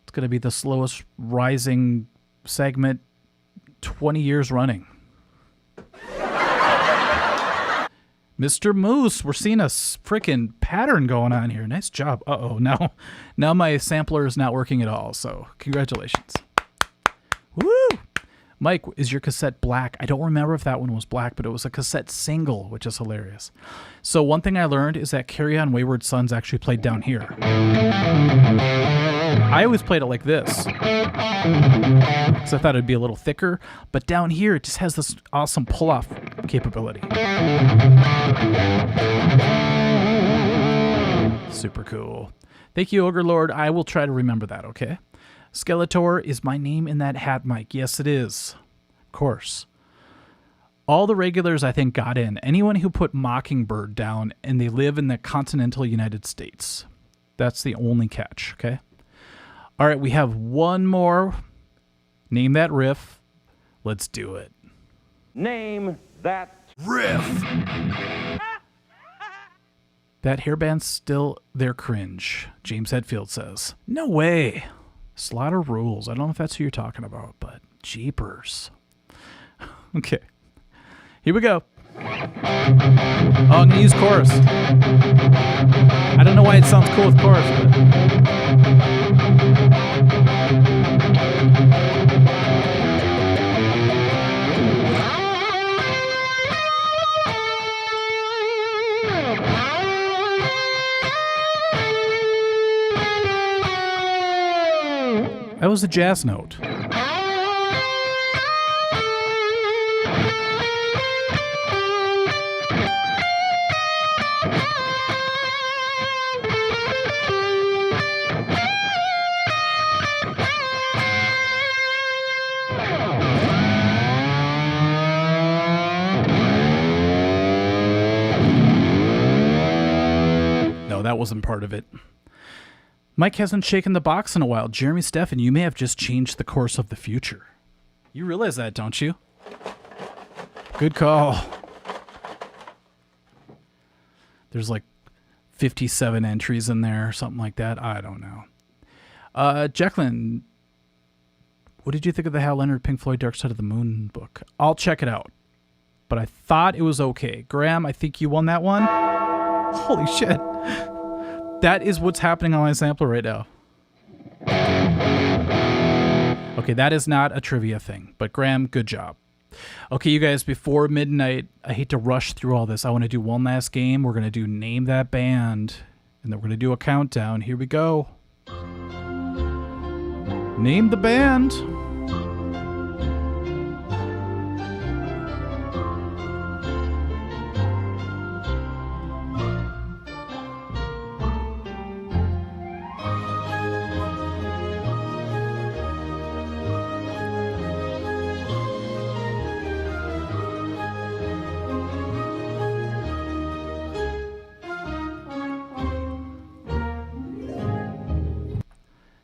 It's going to be the slowest rising segment 20 years running. Mr. Moose, we're seeing a freaking pattern going on here. Nice job. Uh-oh. Now my sampler is not working at all, so congratulations. Woo! Mike, is your cassette black? I don't remember if that one was black, but it was a cassette single, which is hilarious. So one thing I learned is that Carry On Wayward Sons actually played down here. I always played it like this, because I thought it'd be a little thicker, but down here it just has this awesome pull-off capability. Super cool. Thank you, Ogre Lord. I will try to remember that, okay? Skeletor, is my name in that hat, Mike? Yes, it is. Of course. All the regulars, I think, got in. Anyone who put Mockingbird down and they live in the continental United States. That's the only catch, okay? All right, we have one more. Name that riff. Let's do it. Name that Riff. That hairband's still their cringe, James Hetfield says. No way. Slaughter rules. I don't know if that's who you're talking about, but jeepers. Okay. Here we go. Oh, I'm going to use chorus. I don't know why it sounds cool with chorus, but... That was a jazz note. No, that wasn't part of it. Mike hasn't shaken the box in a while. Jeremy Steffen, you may have just changed the course of the future. You realize that, don't you? Good call. There's like 57 entries in there or something like that. I don't know. Jacqueline, what did you think of the Hal Leonard Pink Floyd Dark Side of the Moon book? I'll check it out. But I thought it was okay. Graham, I think you won that one. Holy shit. That is what's happening on my sampler right now. Okay, that is not a trivia thing. But Graham, good job. Okay, you guys, before midnight, I hate to rush through all this. I want to do one last game. We're going to do Name That Band. And then we're going to do a countdown. Here we go. Name the band.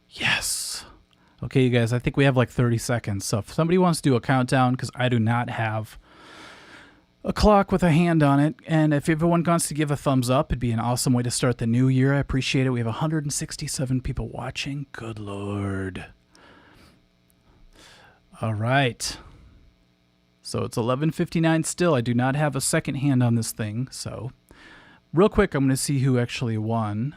Yes. Okay, you guys, I think we have like 30 seconds. So if somebody wants to do a countdown, because I do not have a clock with a hand on it, and if everyone wants to give a thumbs up, it'd be an awesome way to start the new year. I appreciate it. We have 167 people watching. Good Lord. All right. So it's 11:59 still. I do not have a second hand on this thing. So real quick, I'm going to see who actually won.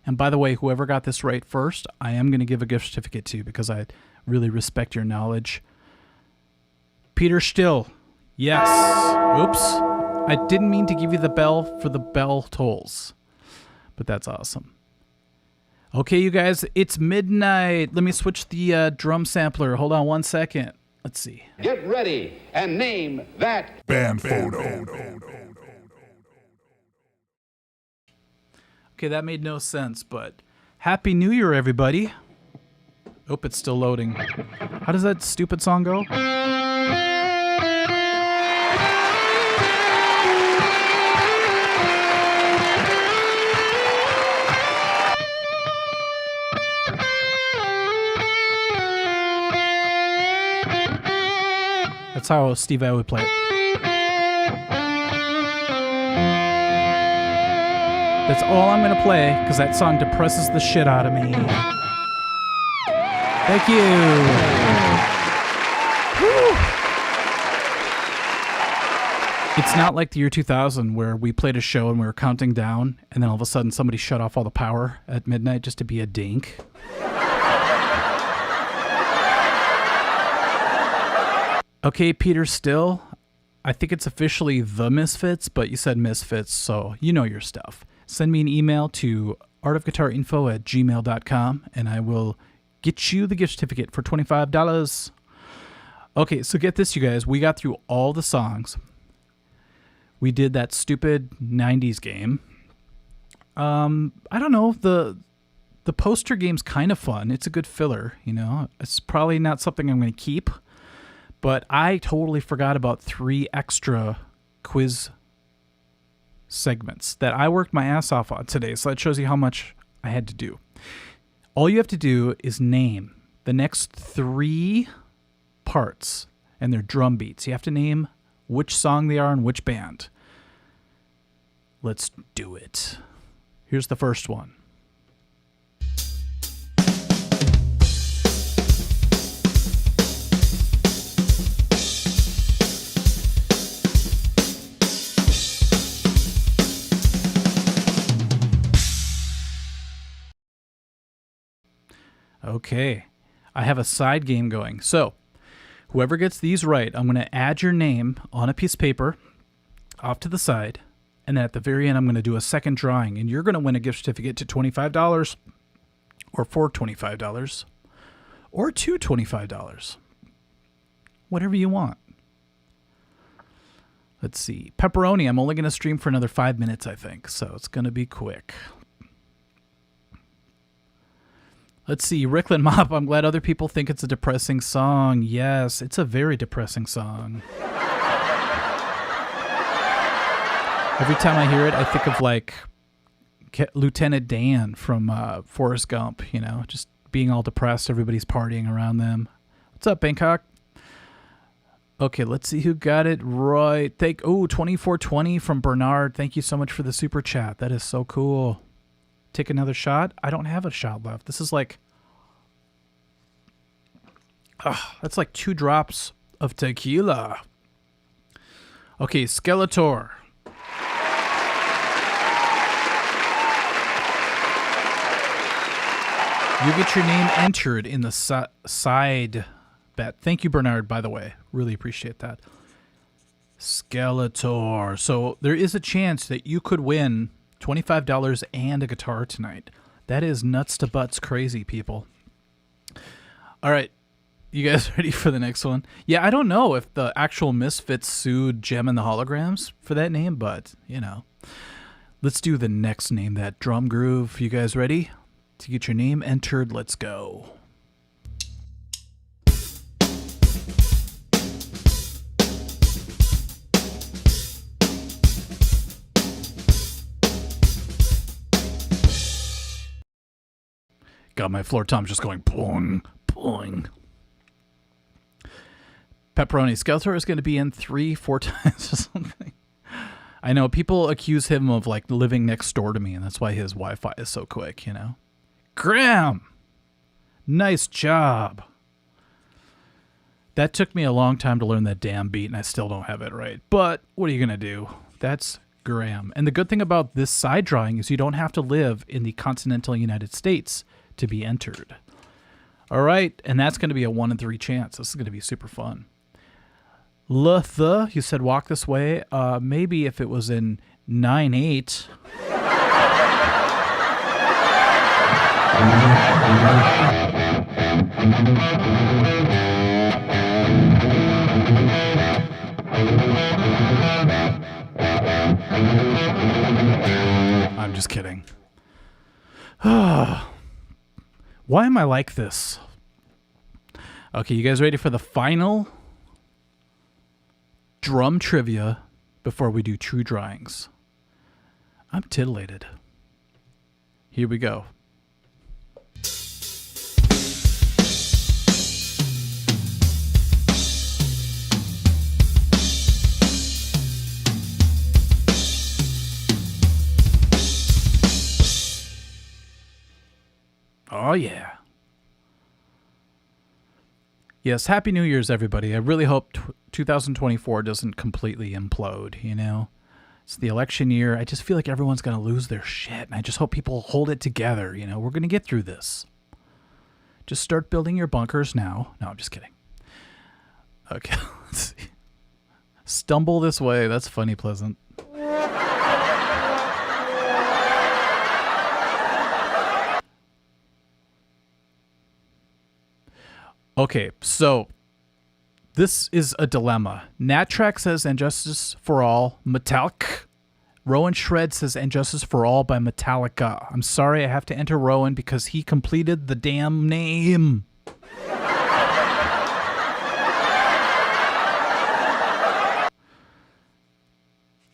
And by the way, whoever got this right first, I am going to give a gift certificate to because I really respect your knowledge. Peter Still. Yes. Oops. I didn't mean to give you the bell for the bell tolls. But that's awesome. Okay, you guys, it's midnight. Let me switch the drum sampler. Hold on 1 second. Let's see. Get ready and name that Band photo. Okay, that made no sense, but Happy New Year, everybody. Oh, it's still loading. How does that stupid song go? That's how Steve I would play it. That's all I'm going to play, because that song depresses the shit out of me. Thank you. Woo. It's not like the year 2000 where we played a show and we were counting down, and then all of a sudden somebody shut off all the power at midnight just to be a dink. Okay, Peter Still, I think it's officially The Misfits, but you said Misfits, so you know your stuff. Send me an email to artofguitarinfo@gmail.com, and I will get you the gift certificate for $25. Okay, so get this, you guys. We got through all the songs. We did that stupid 90s game. I don't know, the poster game's kind of fun. It's a good filler, you know. It's probably not something I'm going to keep. But I totally forgot about 3 extra quiz segments that I worked my ass off on today. So that shows you how much I had to do. All you have to do is name the next 3 parts and their drum beats. You have to name which song they are and which band. Let's do it. Here's the first one. Okay, I have a side game going. So, whoever gets these right, I'm going to add your name on a piece of paper off to the side, and then at the very end, I'm going to do a second drawing, and you're going to win a gift certificate to $25, or for $25, or to $25. Whatever you want. Let's see. Pepperoni, I'm only going to stream for another 5 minutes, I think, so it's going to be quick. Let's see, Ricklin Mop, I'm glad other people think it's a depressing song. Yes, it's a very depressing song. Every time I hear it, I think of, like, Lieutenant Dan from Forrest Gump, you know, just being all depressed, everybody's partying around them. What's up, Bangkok? Okay, let's see who got it right. 2420 from Bernard. Thank you so much for the super chat. That is so cool. Take another shot? I don't have a shot left. This is like... that's like 2 drops of tequila. Okay, Skeletor. You get your name entered in the side bet. Thank you, Bernard, by the way. Really appreciate that. Skeletor. So there is a chance that you could win $25 and a guitar tonight. That is nuts to butts crazy, people. All right. You guys ready for the next one? Yeah, I don't know if the actual Misfits sued Gem and the Holograms for that name, but, you know. Let's do the next name, that drum groove. You guys ready to get your name entered? Let's go. Got my floor tom just going boing, boing. Pepperoni. Skeletor is going to be in 3-4 times or something. I know people accuse him of like living next door to me, and that's why his Wi-Fi is so quick, you know. Graham, nice job. That took me a long time to learn that damn beat, and I still don't have it right. But what are you going to do? That's Graham. And the good thing about this side drawing is you don't have to live in the continental United States to be entered. All right, and that's going to be a 1 in 3 chance. This is going to be super fun. You said walk this way. Maybe if it was in 9/8. I'm just kidding. Why am I like this? Okay, you guys ready for the final drum trivia before we do true drawings? I'm titillated. Here we go. Oh, yeah. Yes, Happy New Year's, everybody. I really hope 2024 doesn't completely implode, you know? It's the election year. I just feel like everyone's going to lose their shit, and I just hope people hold it together, you know? We're going to get through this. Just start building your bunkers now. No, I'm just kidding. Okay, let's see. Stumble this way. That's funny, Pleasant. Okay, so this is a dilemma. Nattrack says "And Justice for All," Metallic. Rowan Shred says "And Justice for All" by Metallica. I'm sorry, I have to enter Rowan because he completed the damn name.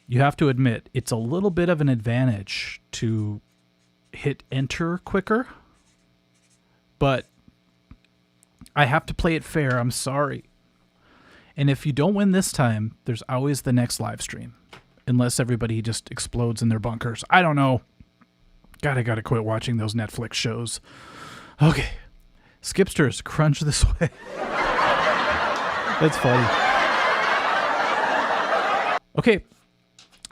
You have to admit, it's a little bit of an advantage to hit enter quicker, but I have to play it fair. I'm sorry. And if you don't win this time, there's always the next live stream. Unless everybody just explodes in their bunkers. I don't know. God, I gotta quit watching those Netflix shows. Okay. Skipsters, crunch this way. That's funny. Okay.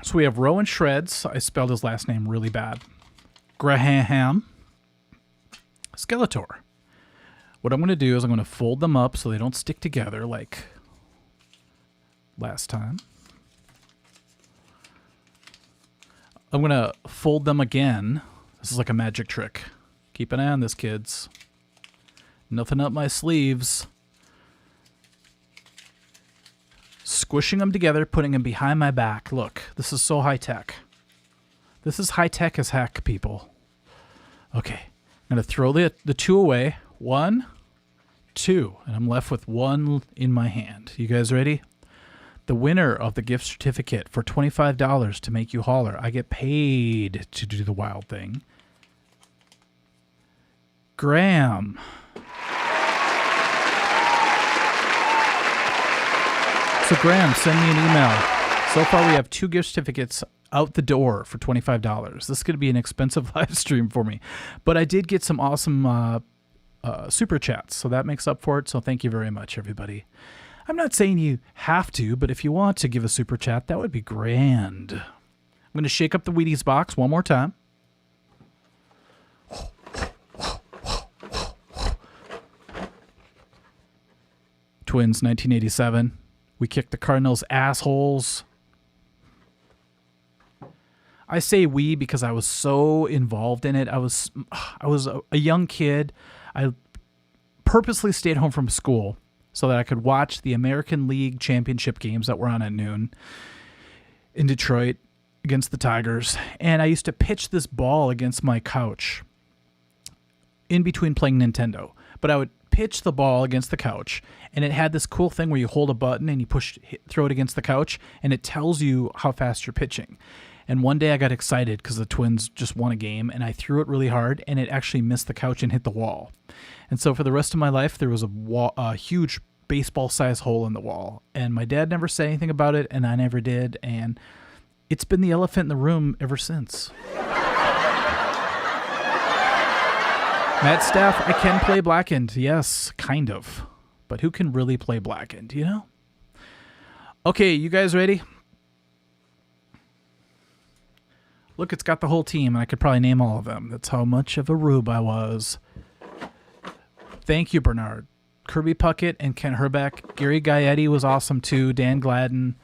So we have Rowan Shreds. I spelled his last name really bad. Graham. Skeletor. What I'm going to do is I'm going to fold them up so they don't stick together like last time. I'm going to fold them again. This is like a magic trick. Keep an eye on this, kids. Nothing up my sleeves. Squishing them together, putting them behind my back. Look, this is so high tech. This is high tech as heck, people. Okay, I'm going to throw the two away. 1, 2, and I'm left with one in my hand. You guys ready? The winner of the gift certificate for $25 to make you holler. I get paid to do the wild thing. Graham. So Graham, send me an email. So far we have 2 gift certificates out the door for $25. This is going to be an expensive live stream for me. But I did get some awesome super chats, so that makes up for it. So thank you very much, everybody. I'm not saying you have to, but if you want to give a super chat, that would be grand. I'm going to shake up the Wheaties box one more time. Twins, 1987. We kicked the Cardinals' assholes. I say we because I was so involved in it. I was a young kid. I purposely stayed home from school so that I could watch the American League Championship games that were on at noon in Detroit against the Tigers. And I used to pitch this ball against my couch in between playing Nintendo. But I would pitch the ball against the couch, and it had this cool thing where you hold a button and you throw it against the couch, and it tells you how fast you're pitching. And one day I got excited because the Twins just won a game, and I threw it really hard, and it actually missed the couch and hit the wall. And so for the rest of my life, there was a huge baseball-sized hole in the wall. And my dad never said anything about it, and I never did. And it's been the elephant in the room ever since. Matt Staff, I can play Blackened. Yes, kind of. But who can really play Blackened, you know? Okay, you guys ready? Look, it's got the whole team, and I could probably name all of them. That's how much of a rube I was. Thank you, Bernard. Kirby Puckett and Ken Herbeck. Gary Gaetti was awesome, too. Dan Gladden.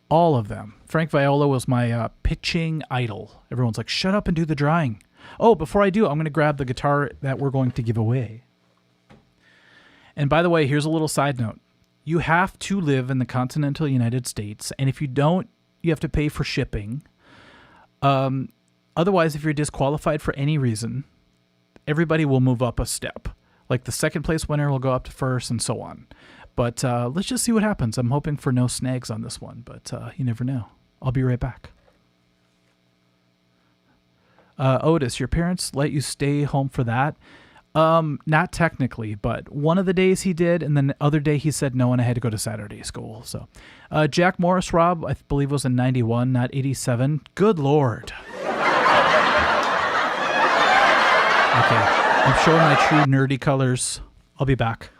All of them. Frank Viola was my pitching idol. Everyone's like, shut up and do the drawing. Oh, before I do, I'm going to grab the guitar that we're going to give away. And by the way, here's a little side note. You have to live in the continental United States, and if you don't, you have to pay for shipping. Otherwise, if you're disqualified for any reason, everybody will move up a step. Like the second place winner will go up to first and so on. But let's just see what happens. I'm hoping for no snags on this one, but you never know. I'll be right back. Otis, your parents let you stay home for that? Not technically, but one of the days he did, and then the other day he said no, and I had to go to Saturday school. So, Jack Morris, Rob, I believe was in 91, not 87. Good Lord. Okay, I'm showing my true nerdy colors. I'll be back.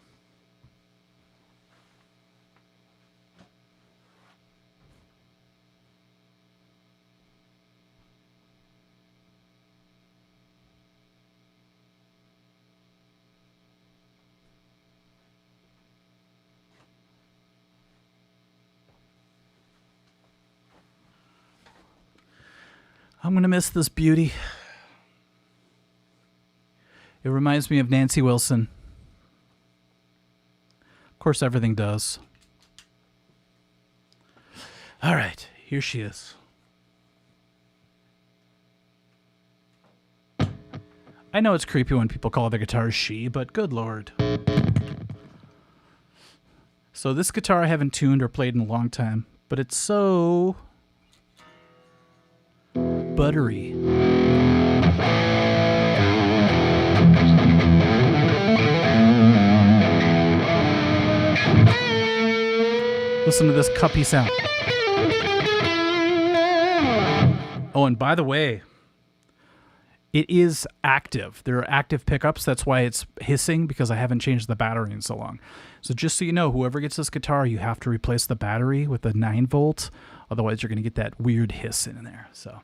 I'm going to miss this beauty. It reminds me of Nancy Wilson. Of course, everything does. All right, here she is. I know it's creepy when people call the guitar she, but good Lord. So this guitar I haven't tuned or played in a long time, but it's so buttery. Listen to this cuppy sound. Oh, and by the way, it is active. There are active pickups. That's why it's hissing, because I haven't changed the battery in so long. So just so you know, whoever gets this guitar, you have to replace the battery with a 9-volt. Otherwise, you're going to get that weird hiss in there. So,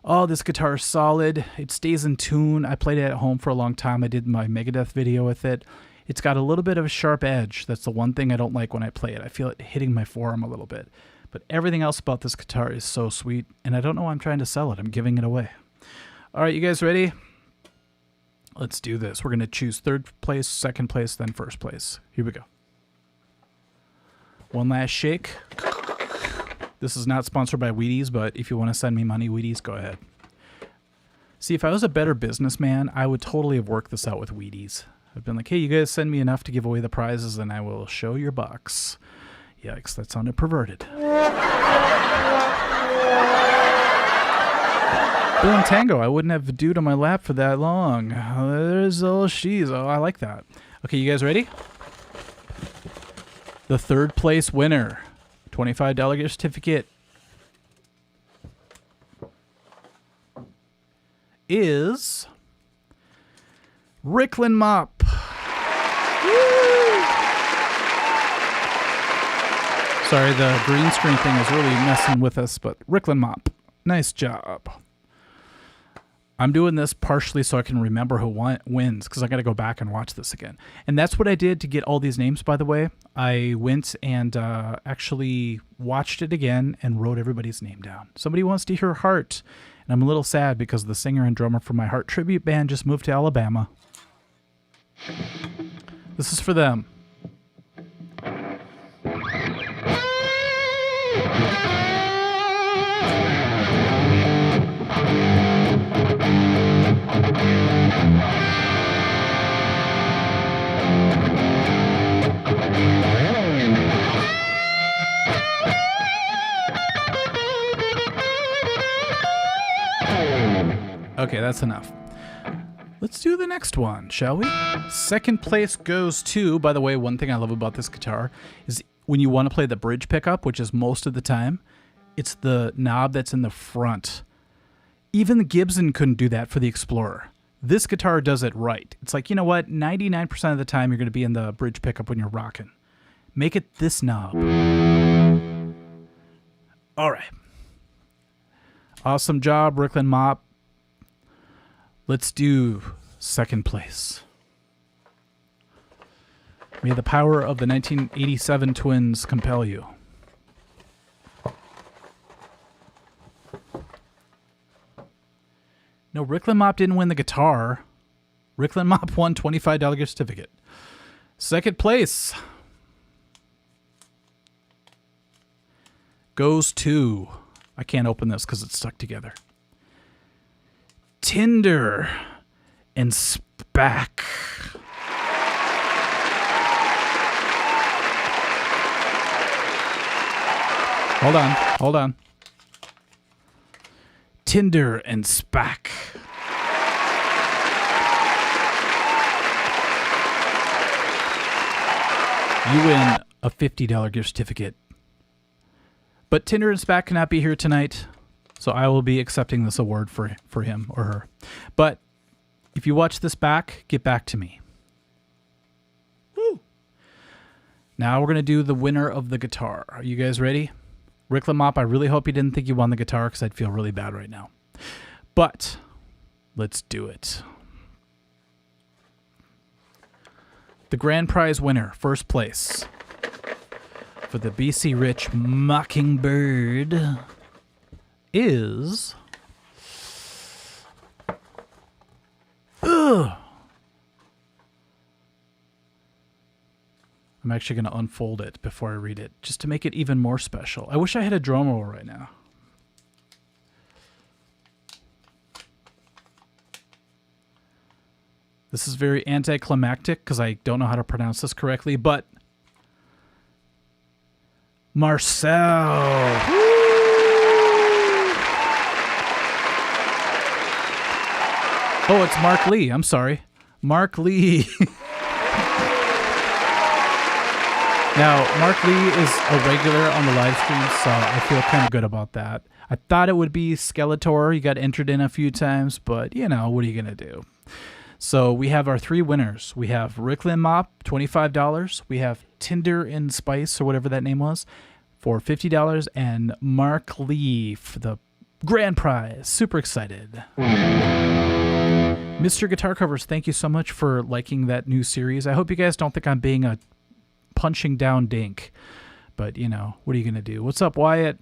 oh, this guitar is solid. It stays in tune. I played it at home for a long time. I did my Megadeth video with it. It's got a little bit of a sharp edge. That's the one thing I don't like when I play it. I feel it hitting my forearm a little bit. But everything else about this guitar is so sweet, and I don't know why I'm trying to sell it. I'm giving it away. All right, you guys ready? Let's do this. We're going to choose third place, second place, then first place. Here we go. One last shake. This is not sponsored by Wheaties, but if you want to send me money, Wheaties, go ahead. See, if I was a better businessman, I would totally have worked this out with Wheaties. I've been like, hey, you guys send me enough to give away the prizes, and I will show your bucks. Yikes, that sounded perverted. Bill and Tango, I wouldn't have a dude on my lap for that long. There's all she's. Oh, I like that. Okay, you guys ready? The third place winner. $25 gift certificate is Ricklin Mop. Sorry, the green screen thing is really messing with us, but Ricklin Mop, nice job. I'm doing this partially so I can remember who wins, because I got to go back and watch this again. And that's what I did to get all these names, by the way. I went and actually watched it again and wrote everybody's name down. Somebody wants to hear Heart, and I'm a little sad because the singer and drummer for my Heart tribute band just moved to Alabama. This is for them. Okay, that's enough. Let's do the next one, shall we? Second place goes to, by the way, one thing I love about this guitar is when you want to play the bridge pickup, which is most of the time, it's the knob that's in the front. Even the Gibson couldn't do that for the Explorer. This guitar does it right. It's like, you know what? 99% of the time you're going to be in the bridge pickup when you're rocking. Make it this knob. All right. Awesome job, Ricklin Mop. Let's do second place. May the power of the 1987 twins compel you. No, Ricklin Mop didn't win the guitar. Ricklin Mop won $25 gift certificate. Second place goes to, I can't open this because it's stuck together, Tinder and Spack. Hold on. Tinder and Spack. You win a $50 gift certificate. But Tinder and Spack cannot be here tonight, so I will be accepting this award for him or her. But if you watch this back, get back to me. Woo! Now we're going to do the winner of the guitar. Are you guys ready? Ricklin Mop, I really hope you didn't think you won the guitar because I'd feel really bad right now. But let's do it. The grand prize winner, first place, for the BC Rich Mockingbird is... I'm actually going to unfold it before I read it, just to make it even more special. I wish I had a drum roll right now. This is very anticlimactic because I don't know how to pronounce this correctly, but Marcel. Oh, it's Mark Lee. I'm sorry. Mark Lee. Now, Mark Lee is a regular on the live stream, so I feel kind of good about that. I thought it would be Skeletor. He got entered in a few times, but, you know, what are you going to do? So we have our three winners. We have Ricklin Mop, $25. We have Tinder and Spice, or whatever that name was, for $50. And Mark Lee for the grand prize. Super excited. Mr. Guitar Covers, thank you so much for liking that new series. I hope you guys don't think I'm being a punching down dink. But, you know, what are you going to do? What's up, Wyatt?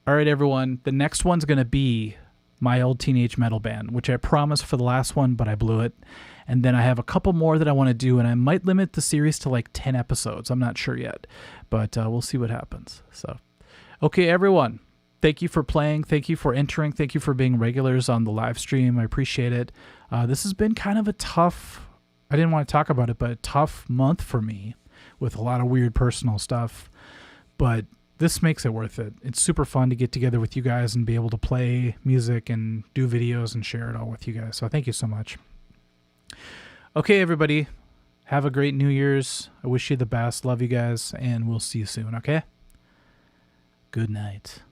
All right, everyone. The next one's going to be my old teenage metal band, which I promised for the last one, but I blew it. And then I have a couple more that I want to do, and I might limit the series to like 10 episodes. I'm not sure yet, but we'll see what happens. So, okay, everyone. Thank you for playing. Thank you for entering. Thank you for being regulars on the live stream. I appreciate it. This has been kind of a tough, I didn't want to talk about it, but a tough month for me with a lot of weird personal stuff. But this makes it worth it. It's super fun to get together with you guys and be able to play music and do videos and share it all with you guys. So thank you so much. Okay, everybody. Have a great New Year's. I wish you the best. Love you guys. And we'll see you soon, okay? Good night.